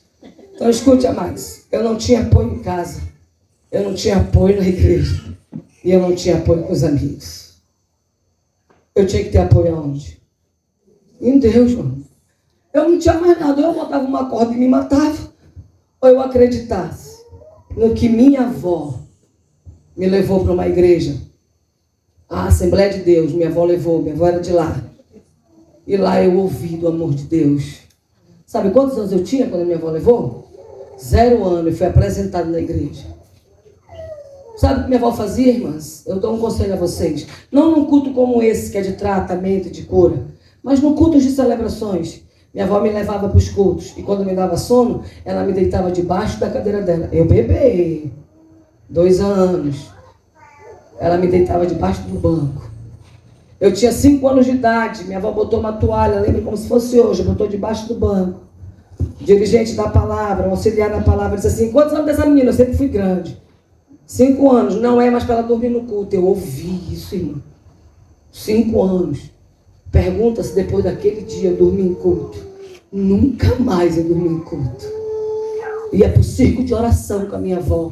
Speaker 2: Então escute, amados, eu não tinha apoio em casa, eu não tinha apoio na igreja, e eu não tinha apoio com os amigos. Eu tinha que ter apoio aonde? Em Deus, mano. Eu não tinha mais nada. Ou eu botava uma corda e me matava, ou eu acreditasse no que minha avó me levou para uma igreja. A Assembleia de Deus, minha avó levou, minha avó era de lá. E lá eu ouvi do amor de Deus. Sabe quantos anos eu tinha quando minha avó levou? 0 anos, e fui apresentado na igreja. Sabe o que minha avó fazia, irmãs? Eu dou um conselho a vocês. Não num culto como esse, que é de tratamento e de cura, mas no culto de celebrações. Minha avó me levava para os cultos. E quando me dava sono, ela me deitava debaixo da cadeira dela. Eu bebê, 2 anos. Ela me deitava debaixo do banco. Eu tinha 5 anos de idade. Minha avó botou uma toalha, lembro como se fosse hoje, botou debaixo do banco. Dirigente da palavra, um auxiliar da palavra, disse assim: quantos anos dessa menina? Eu sempre fui grande. 5 anos, não é mais para ela dormir no culto. Eu ouvi isso, irmão. 5 anos. Pergunta se depois daquele dia eu dormi em culto. Nunca mais eu dormi em culto. Ia para o circo de oração com a minha avó.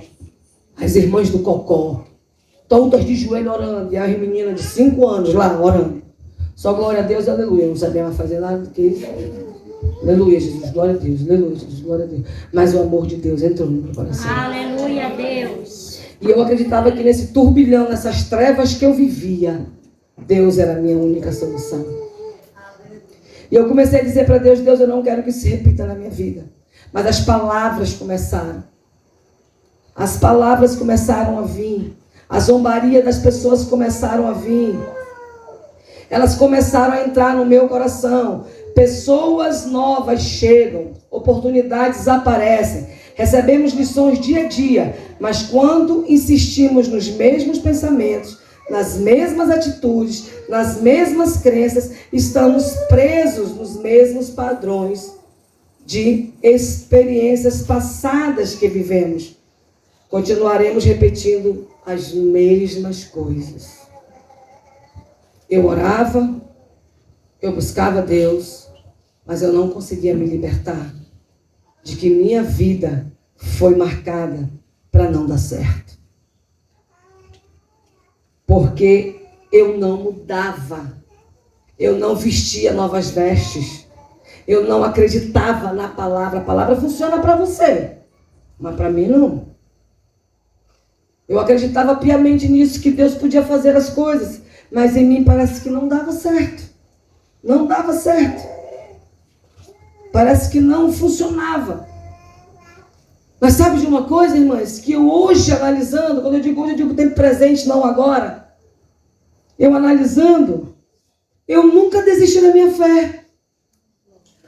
Speaker 2: As irmãs do Cocó. Todas de joelho orando. E as meninas de 5 anos lá orando. Só glória a Deus e aleluia. Eu não sabia mais fazer nada do que isso. Aleluia, Jesus, glória a Deus. Aleluia, Jesus, glória a Deus. Mas o amor de Deus entrou no meu coração.
Speaker 1: Aleluia, Deus.
Speaker 2: E eu acreditava que nesse turbilhão, nessas trevas que eu vivia, Deus era a minha única solução. E eu comecei a dizer para Deus: Deus, eu não quero que isso se repita na minha vida. Mas as palavras começaram. As palavras começaram a vir. A zombaria das pessoas começaram a vir. Elas começaram a entrar no meu coração. Pessoas novas chegam. Oportunidades aparecem. Recebemos lições dia a dia. Mas quando insistimos nos mesmos pensamentos, nas mesmas atitudes, nas mesmas crenças, estamos presos nos mesmos padrões de experiências passadas que vivemos. Continuaremos repetindo as mesmas coisas. Eu orava, eu buscava Deus, mas eu não conseguia me libertar de que minha vida foi marcada para não dar certo. Porque eu não mudava, eu não vestia novas vestes, eu não acreditava na palavra. A palavra funciona para você, mas para mim não. Eu acreditava piamente nisso, que Deus podia fazer as coisas, mas em mim parece que não dava certo. Não dava certo. Parece que não funcionava. Mas sabe de uma coisa, irmãs? Que eu hoje analisando, quando eu digo hoje, eu digo tempo presente, não agora. Eu analisando, eu nunca desisti da minha fé.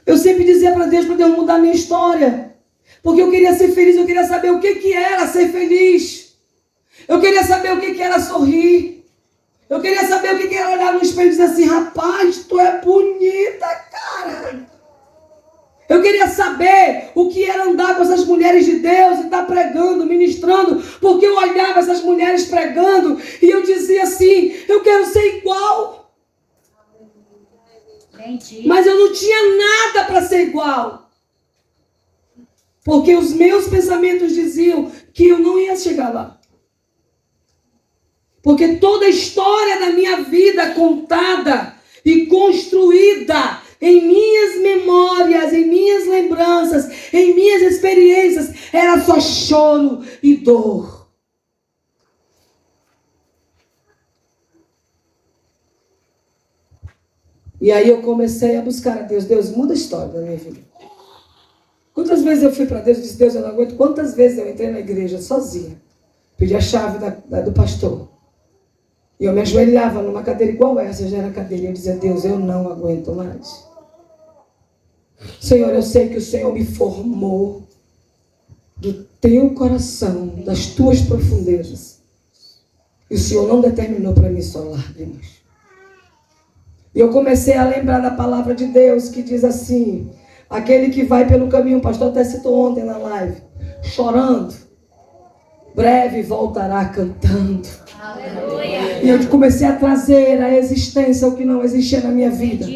Speaker 2: Eu sempre dizia para Deus mudar a minha história. Porque eu queria ser feliz, eu queria saber o que era ser feliz. Eu queria saber o que era sorrir. Eu queria saber o que era olhar no espelho e dizer assim: rapaz, tu é bonita, cara. Eu queria saber o que era andar com essas mulheres de Deus e estar pregando, ministrando, porque eu olhava essas mulheres pregando e eu dizia assim: eu quero ser igual. Mas eu não tinha nada para ser igual. Porque os meus pensamentos diziam que eu não ia chegar lá. Porque toda a história da minha vida contada e construída em minhas memórias, em minhas lembranças, em minhas experiências, era só choro e dor. E aí eu comecei a buscar a Deus. Deus, muda a história da minha vida. Quantas vezes eu fui para Deus e disse: Deus, eu não aguento. Quantas vezes eu entrei na igreja sozinha, pedi a chave do pastor. E eu me ajoelhava numa cadeira igual essa, já era cadeira, e eu dizia: Deus, eu não aguento mais. Senhor, eu sei que o Senhor me formou do teu coração, das tuas profundezas. E o Senhor não determinou para mim só lágrimas. E eu comecei a lembrar da palavra de Deus, que diz assim: aquele que vai pelo caminho, o pastor até citou ontem na live, chorando, breve voltará cantando. Aleluia. E eu comecei a trazer à existência o que não existia na minha vida.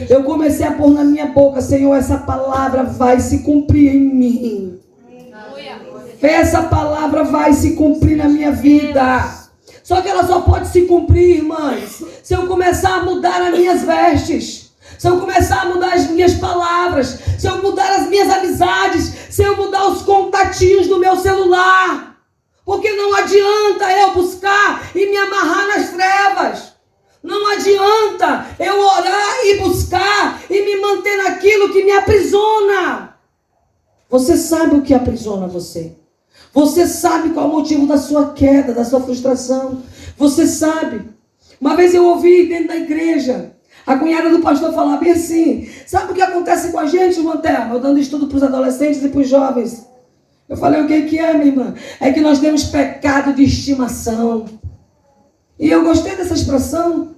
Speaker 2: Eu comecei a pôr na minha boca: Senhor, essa palavra vai se cumprir em mim. Essa palavra vai se cumprir na minha vida. Só que ela só pode se cumprir, irmãs, se eu começar a mudar as minhas vestes. se eu começar a mudar as minhas palavras, se eu mudar as minhas amizades, se eu mudar os contatinhos do meu celular. Porque não adianta eu buscar e me amarrar nas trevas. Não adianta eu orar e buscar e me manter naquilo que me aprisiona. Você sabe o que aprisiona você. Você sabe qual é o motivo da sua queda, da sua frustração. Você sabe. Uma vez eu ouvi dentro da igreja a cunhada do pastor falar bem assim: sabe o que acontece com a gente, irmã Thelma? Eu dando estudo para os adolescentes e para os jovens. Eu falei: o que é, minha irmã? É que nós temos pecado de estimação. E eu gostei dessa expressão,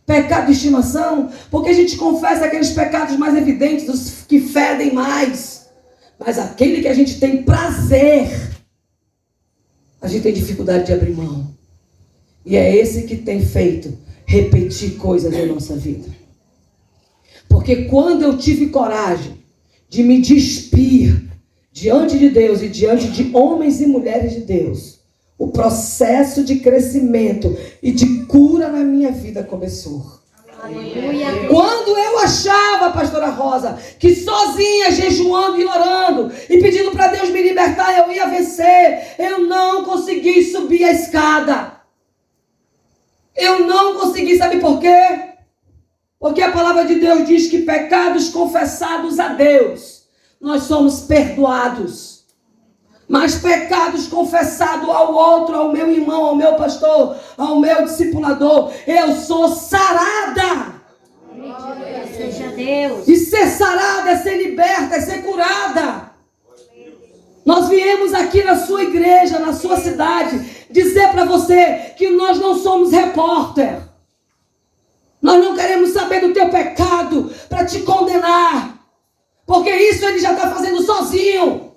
Speaker 2: pecado de estimação, porque a gente confessa aqueles pecados mais evidentes, os que fedem mais. Mas aquele que a gente tem prazer, a gente tem dificuldade de abrir mão. E é esse que tem feito repetir coisas na nossa vida. Porque quando eu tive coragem de me despir diante de Deus e diante de homens e mulheres de Deus, o processo de crescimento e de cura na minha vida começou.
Speaker 1: Aleluia.
Speaker 2: Quando eu achava, pastora Rosa, que sozinha, jejuando e orando e pedindo para Deus me libertar, eu ia vencer, eu não consegui subir a escada. Eu não consegui, sabe por quê? Porque a palavra de Deus diz que pecados confessados a Deus, nós somos perdoados. Mas pecados confessados ao outro, ao meu irmão, ao meu pastor, ao meu discipulador, eu sou sarada.
Speaker 1: Seja Deus.
Speaker 2: E ser sarada é ser liberta, é ser curada. Nós viemos aqui na sua igreja, na sua cidade, dizer para você que nós não somos repórter. Nós não queremos saber do teu pecado para te condenar. Porque isso ele já está fazendo sozinho.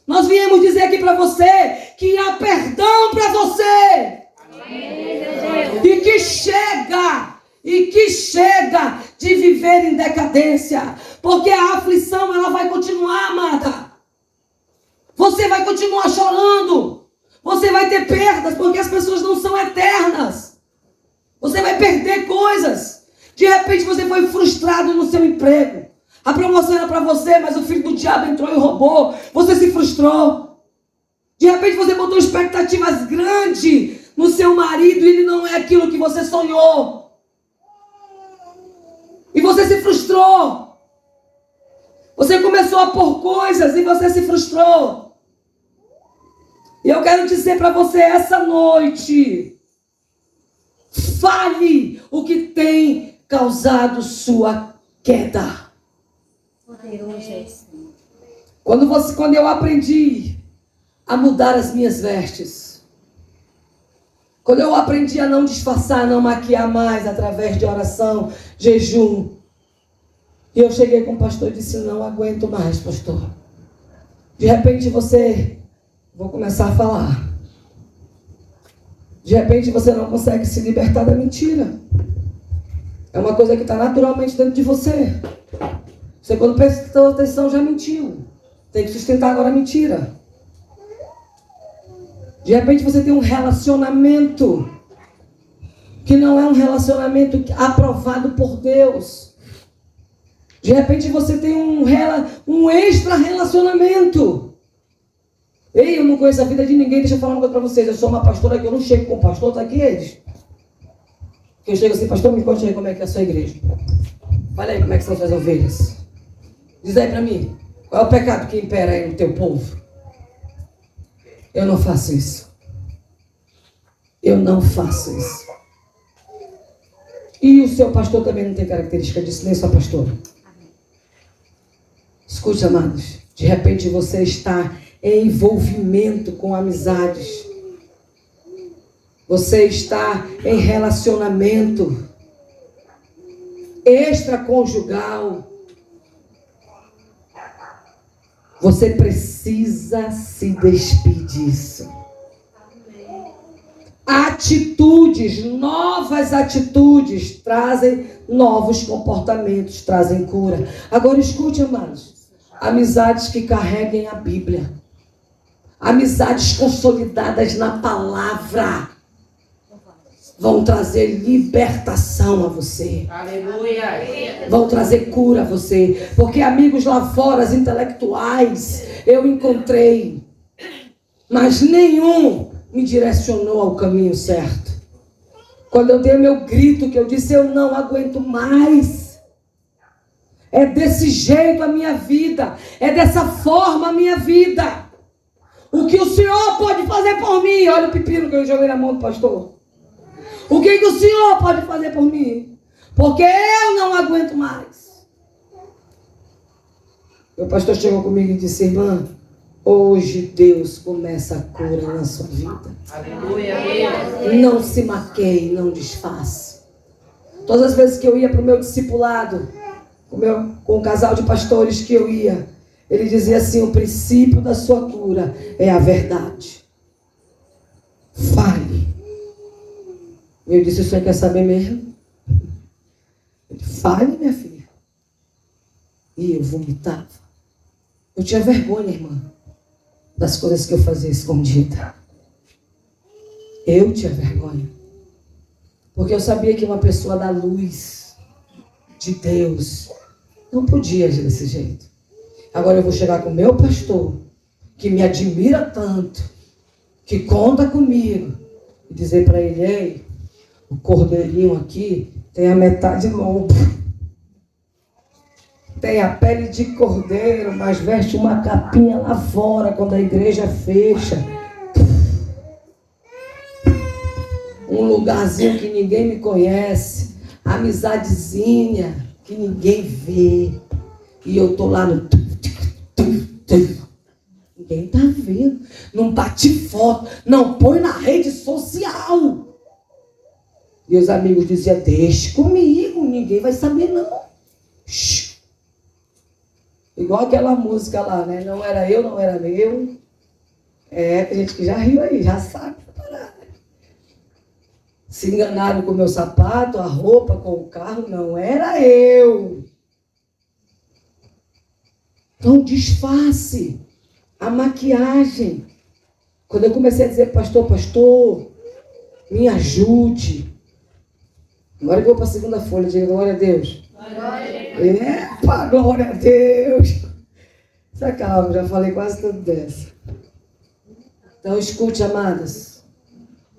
Speaker 2: Nós viemos dizer aqui para você que há perdão para você.
Speaker 1: Amém, meu Deus.
Speaker 2: E que chega de viver em decadência. Porque a aflição ela vai continuar, amada. Você vai continuar chorando. Você vai ter perdas, porque as pessoas não são eternas. Você vai perder coisas. De repente você foi frustrado no seu emprego. A promoção era para você, mas o filho do diabo entrou e roubou. Você se frustrou. De repente você botou expectativas grandes no seu marido e ele não é aquilo que você sonhou. E você se frustrou. Você começou a pôr coisas e você se frustrou. E eu quero dizer para você essa noite: fale o que tem causado sua queda. Quando eu aprendi a mudar as minhas vestes, quando eu aprendi a não disfarçar, a não maquiar mais através de oração, jejum, e eu cheguei com o pastor e disse: não aguento mais, pastor. De repente vou começar a falar. De repente você não consegue se libertar da mentira. É uma coisa que está naturalmente dentro de você. Você, quando prestou atenção, já mentiu. Tem que sustentar agora a mentira. De repente você tem um relacionamento que não é um relacionamento aprovado por Deus. De repente você tem um extra relacionamento. Ei, eu não conheço a vida de ninguém. Deixa eu falar uma coisa para vocês. Eu sou uma pastora que eu não chego com o pastor, tá aqui eles. Que eu chego assim: pastor, me conte aí como é que é a sua igreja. Fala aí como é que são suas ovelhas. Diz aí para mim, qual é o pecado que impera aí no teu povo? Eu não faço isso. Eu não faço isso. E o seu pastor também não tem característica disso, nem sua pastora. Escute, amados. De repente você está em envolvimento com amizades. Você está em relacionamento extraconjugal. Você precisa se despir disso. Atitudes, novas atitudes trazem novos comportamentos, trazem cura. Agora escute, amados. Amizades que carreguem a Bíblia. Amizades consolidadas na palavra. vão trazer libertação a você.
Speaker 3: Aleluia.
Speaker 2: Vão trazer cura a você. Porque amigos lá fora, os intelectuais, eu encontrei, mas nenhum me direcionou ao caminho certo. Quando eu dei meu grito, que eu disse, eu não aguento mais. É desse jeito a minha vida. É dessa forma a minha vida. O que o Senhor pode fazer por mim? Olha o pepino que eu joguei na mão do pastor. O que o Senhor pode fazer por mim? Porque eu não aguento mais. O pastor chegou comigo e disse, irmã, hoje Deus começa a cura na sua vida.
Speaker 3: Aleluia.
Speaker 2: Não se maqueie, não desfaça. Todas as vezes que eu ia para o meu discipulado, com o casal de pastores que eu ia, ele dizia assim, o princípio da sua cura é a verdade. Fale. Eu disse, o senhor quer saber mesmo? Ele, fale, minha filha. E eu vomitava. Eu tinha vergonha, irmã, das coisas que eu fazia escondida. Eu tinha vergonha. Porque eu sabia que uma pessoa da luz de Deus não podia agir desse jeito. Agora eu vou chegar com o meu pastor, que me admira tanto, que conta comigo, e dizer para ele, ei, o cordeirinho aqui tem a metade lobo. Tem a pele de cordeiro, mas veste uma capinha lá fora quando a igreja fecha. Um lugarzinho que ninguém me conhece. Amizadezinha que ninguém vê. E eu tô lá no... Ninguém tá vendo. Não bate foto. Não põe na rede social. E os amigos diziam, deixa comigo. Ninguém vai saber não. Shhh. Igual aquela música lá, né? Não era eu, não era meu. É, tem gente que já riu aí, já sabe. Se enganaram com o meu sapato, a roupa, com o carro, não era eu. Então, disfarce a maquiagem. Quando eu comecei a dizer, pastor, me ajude. Agora que eu vou para a segunda folha, diga glória a Deus. Epa, glória a Deus. Se acalma, já falei quase tudo dessa. Então, escute, amadas.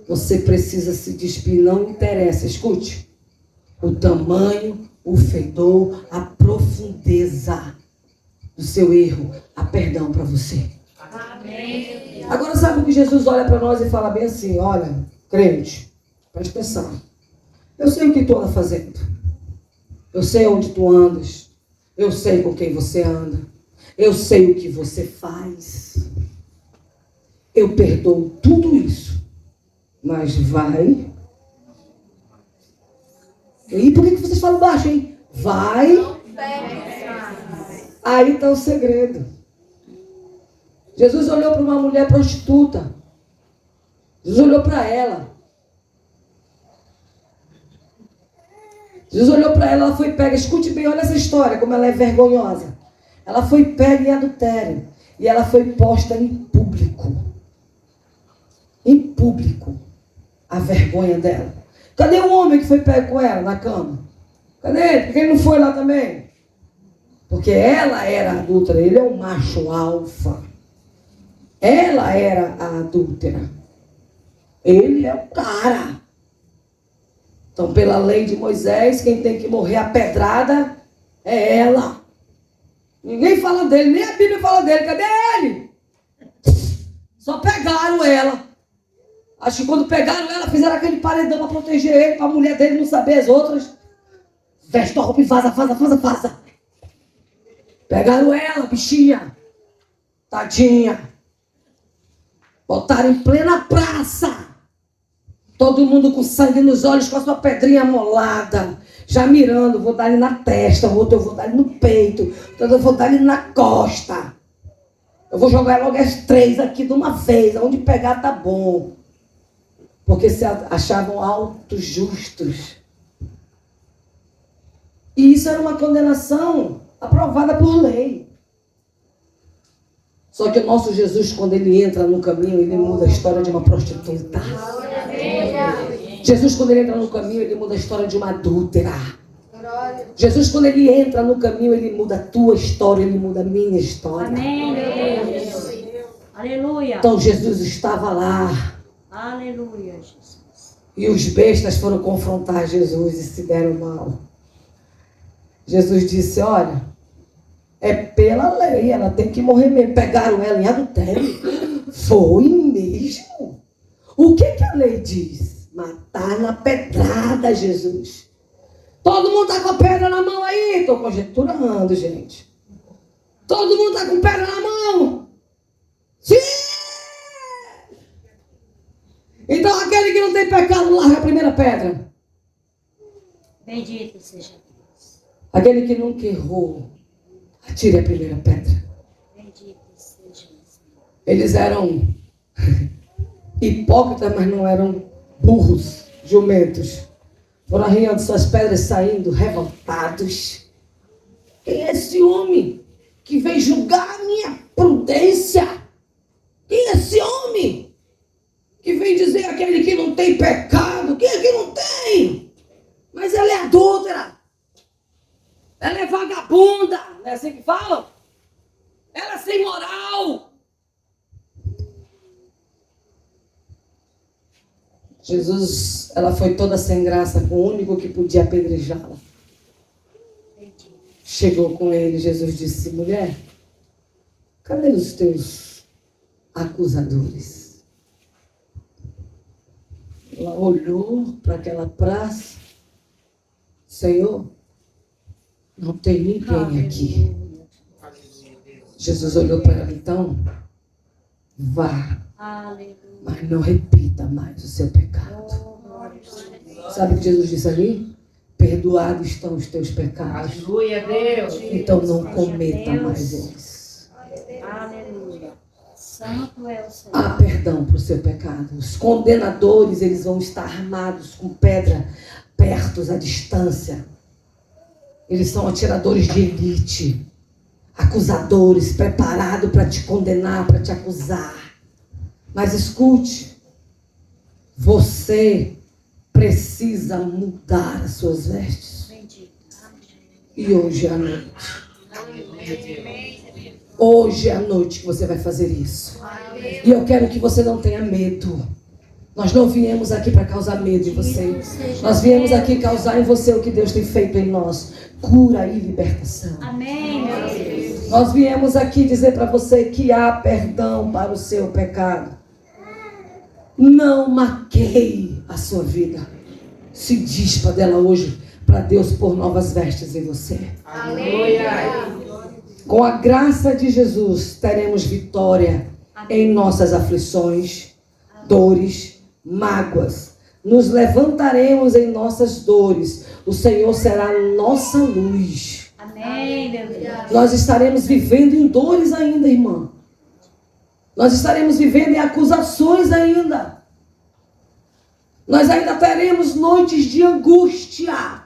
Speaker 2: Você precisa se despir, não interessa. Escute. O tamanho, o fedor, a profundeza do seu erro. Há perdão para você. Amém. Agora, sabe o que Jesus olha para nós e fala bem assim? Olha, crente, preste atenção. Eu sei o que tu anda fazendo. Eu sei onde tu andas. Eu sei com quem você anda. Eu sei o que você faz. Eu perdoo tudo isso. Mas vai. E por que vocês falam baixo, hein? Vai. Aí está o segredo. Jesus olhou para uma mulher prostituta. Jesus olhou para ela. Jesus olhou para ela, ela foi pega. Escute bem, olha essa história, como ela é vergonhosa. Ela foi pega em adultério. E ela foi posta em público. Em público. A vergonha dela. Cadê o homem que foi pego com ela na cama? Cadê ele? Por que ele não foi lá também? Porque ela era adúltera. Ele é o macho alfa. Ela era a adúltera. Ele é o cara. Então, pela lei de Moisés, quem tem que morrer a pedrada é ela. Ninguém fala dele, nem a Bíblia fala dele. Cadê ele? Só pegaram ela. Acho que quando pegaram ela, fizeram aquele paredão para proteger ele, para a mulher dele não saber as outras. Veste a roupa e vaza. Pegaram ela, bichinha. Tadinha. Botaram em plena praça. Todo mundo com sangue nos olhos, com a sua pedrinha molada. Já mirando, vou dar ele na testa, outro eu vou dar ele no peito, outro eu vou dar ele na costa. Eu vou jogar logo as 3 aqui de uma vez, onde pegar tá bom. Porque se achavam autos justos. E isso era uma condenação aprovada por lei. Só que o nosso Jesus, quando ele entra no caminho, ele muda a história de uma prostituta. Jesus, quando ele entra no caminho, ele muda a história de uma adúltera. Jesus, quando ele entra no caminho, ele muda a tua história, ele muda a minha história.
Speaker 1: Amém, meu Deus. Aleluia.
Speaker 2: Então Jesus estava lá.
Speaker 1: Aleluia, Jesus.
Speaker 2: E os bestas foram confrontar Jesus e se deram mal. Jesus disse, olha, é pela lei, ela tem que morrer mesmo. Pegaram ela em adultério. Foi mesmo? O que a lei diz? Matar na pedrada, Jesus. Todo mundo está com a pedra na mão aí? Estou conjecturando, gente. Todo mundo está com pedra na mão? Sim! Então aquele que não tem pecado, larga a primeira pedra.
Speaker 1: Bendito seja Deus.
Speaker 2: Aquele que nunca errou, atire a primeira pedra.
Speaker 1: Bendito seja Deus.
Speaker 2: Eles eram hipócritas, mas não eram burros, jumentos. Foram arriando suas pedras, saindo revoltados. Quem é esse homem que vem julgar a minha prudência? Quem é esse homem que vem dizer aquele que não tem pecado? Quem é que não tem? Mas ela é adúltera. Ela é vagabunda. Não é assim que falam? Ela é sem moral. Jesus, ela foi toda sem graça com o único que podia apedrejá-la. Chegou com ele, Jesus disse, mulher, cadê os teus acusadores? Ela olhou para aquela praça. Senhor, não tem ninguém aqui. Jesus olhou para ela, então, vá.
Speaker 1: Aleluia.
Speaker 2: Mas não repita mais o seu pecado. Sabe o que Jesus disse ali? Perdoados estão os teus pecados.
Speaker 3: Aleluia, Deus.
Speaker 2: Então não cometa mais eles.
Speaker 1: Aleluia. Santo é o Senhor.
Speaker 2: Há perdão para o seu pecado. Os condenadores, eles vão estar armados com pedra, pertos à distância. Eles são atiradores de elite. Acusadores, preparados para te condenar, para te acusar. Mas escute, você precisa mudar as suas vestes. E hoje é a noite. Hoje é a noite que você vai fazer isso. E eu quero que você não tenha medo. Nós não viemos aqui para causar medo em você. Nós viemos aqui causar em você o que Deus tem feito em nós. Cura e libertação.
Speaker 1: Amém, meu Deus.
Speaker 2: Nós viemos aqui dizer para você que há perdão para o seu pecado. Não maqueie a sua vida. Se dispa dela hoje para Deus pôr novas vestes em você.
Speaker 3: Aleluia.
Speaker 2: Com a graça de Jesus teremos vitória em nossas aflições, dores, mágoas. Nos levantaremos em nossas dores. O Senhor será nossa luz.
Speaker 1: Amém, meu Deus.
Speaker 2: Nós estaremos vivendo em dores ainda, irmã. Nós estaremos vivendo em acusações ainda. Nós ainda teremos noites de angústia.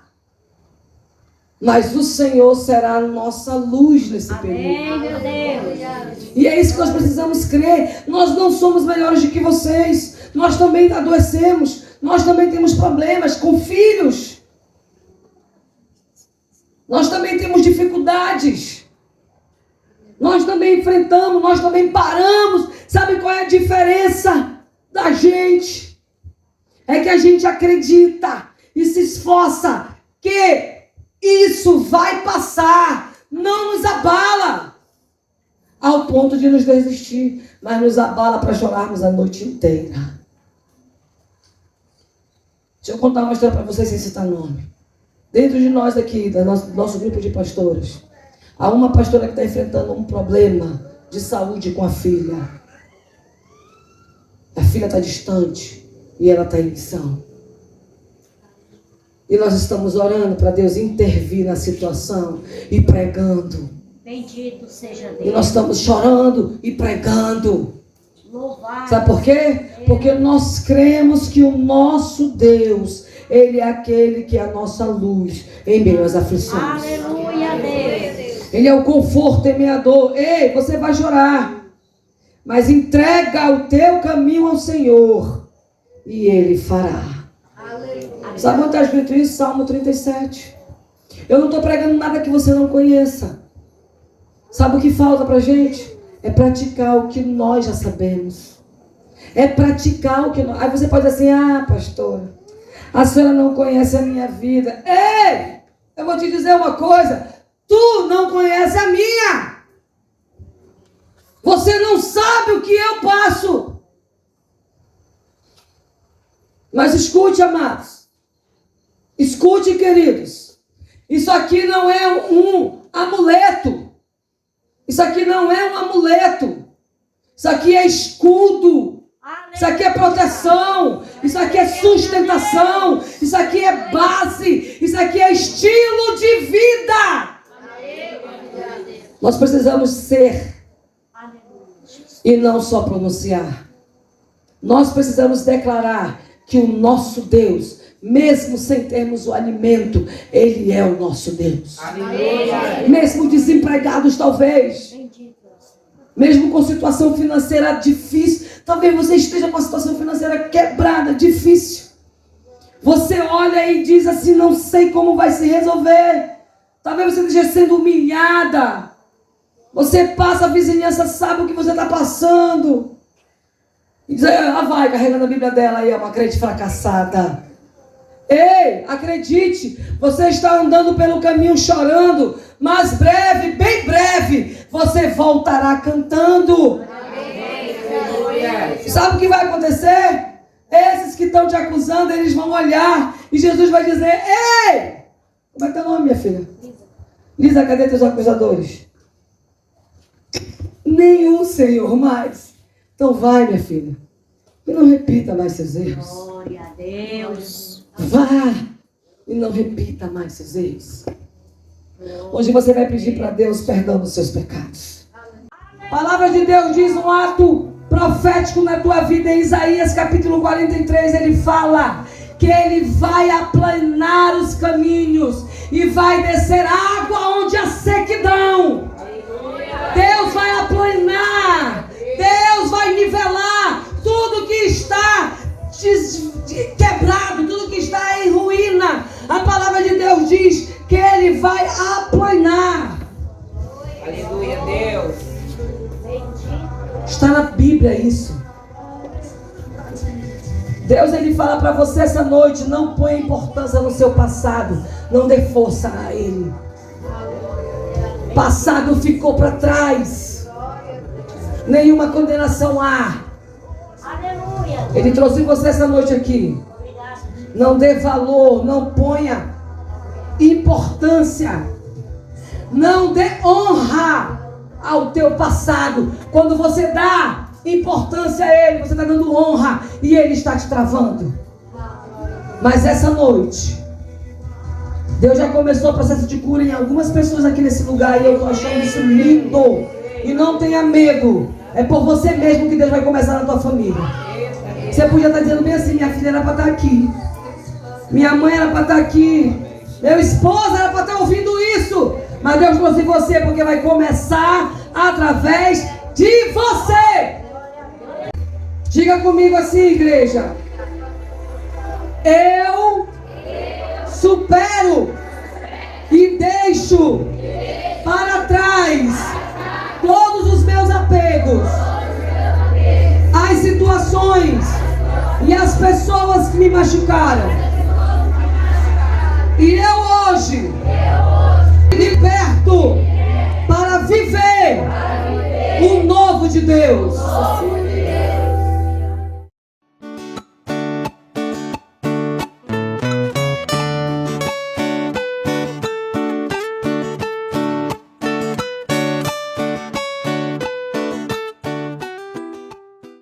Speaker 2: Mas o Senhor será a nossa luz nesse período.
Speaker 1: Amém, meu Deus.
Speaker 2: E é isso que nós precisamos crer. Nós não somos melhores do que vocês. Nós também adoecemos. Nós também temos problemas com filhos. Nós também temos dificuldades. Nós também enfrentamos, nós também paramos. Sabe qual é a diferença da gente? É que a gente acredita e se esforça que isso vai passar. Não nos abala ao ponto de nos desistir, mas nos abala para chorarmos a noite inteira. Deixa eu contar uma história para vocês sem citar nome. Dentro de nós aqui, do nosso grupo de pastores, há uma pastora que está enfrentando um problema de saúde com a filha. A filha está distante e ela está em missão. E nós estamos orando para Deus intervir na situação e pregando.
Speaker 1: Bendito seja Deus.
Speaker 2: E nós estamos chorando e pregando.
Speaker 1: Louvado.
Speaker 2: Sabe por quê? Porque nós cremos que o nosso Deus, Ele é aquele que é a nossa luz em meio às aflições.
Speaker 1: Aleluia, Deus.
Speaker 2: Ele é o conforto temeador. Ei, você vai chorar, mas entrega o teu caminho ao Senhor e Ele fará. Sabe onde está escrito isso? Salmo 37. Eu não estou pregando nada que você não conheça. Sabe o que falta pra gente? É praticar o que nós já sabemos. É praticar o que nós... Aí você pode dizer assim, pastora, a senhora não conhece a minha vida. Ei, eu vou te dizer uma coisa. Tu não conhece a minha. Você não sabe o que eu passo. Mas escute, amados. Escute, queridos. Isso aqui não é um amuleto. Isso aqui não é um amuleto. Isso aqui é escudo. Isso aqui é proteção. Isso aqui é sustentação. Isso aqui é base. Isso aqui é estilo de vida. Nós precisamos ser e não só pronunciar. Nós precisamos declarar que o nosso Deus, mesmo sem termos o alimento, Ele é o nosso Deus. Aleluia. Mesmo desempregados, talvez. Mesmo com situação financeira difícil. Talvez você esteja com a situação financeira quebrada, difícil. Você olha e diz assim, não sei como vai se resolver. Talvez você esteja sendo humilhada. Você passa, a vizinhança sabe o que você está passando. E diz, vai carregando a Bíblia dela aí, uma crente fracassada. Ei, acredite, você está andando pelo caminho chorando, mas breve, bem breve, você voltará cantando. Amém. Sabe o que vai acontecer? Esses que estão te acusando, eles vão olhar e Jesus vai dizer, ei, como é teu nome, minha filha? Lisa, cadê teus acusadores? Nenhum, Senhor, mais. Então vai, minha filha, e não repita mais seus erros.
Speaker 1: Glória a Deus.
Speaker 2: Vá e não repita mais seus erros. Hoje você vai pedir para Deus perdão dos seus pecados. A palavra de Deus diz um ato profético na tua vida. Em Isaías capítulo 43 ele fala que ele vai aplanar os caminhos e vai descer água onde há sequidão. Deus vai aplanar, Deus vai nivelar tudo que está quebrado, tudo que está em ruína. A palavra de Deus diz que Ele vai aplanar.
Speaker 3: Aleluia, Deus.
Speaker 2: Está na Bíblia isso. Deus, Ele fala para você essa noite, não ponha importância no seu passado, não dê força a ele. Passado ficou para trás, nenhuma condenação há. Ele trouxe você essa noite aqui. Não dê valor, não ponha importância, não dê honra ao teu passado. Quando você dá importância a ele, você está dando honra e ele está te travando. Mas essa noite, Deus já começou o processo de cura em algumas pessoas aqui nesse lugar e eu estou achando isso lindo. E não tenha medo, é por você mesmo que Deus vai começar na tua família. Você podia estar dizendo bem assim, minha filha era para estar aqui, minha mãe era para estar aqui, meu esposo era para estar ouvindo isso, mas Deus trouxe você porque vai começar através de você. Diga comigo assim, igreja: eu supero e deixo para trás todos os meus apegos, as situações e as pessoas que me machucaram. E eu hoje me liberto para viver o novo de Deus.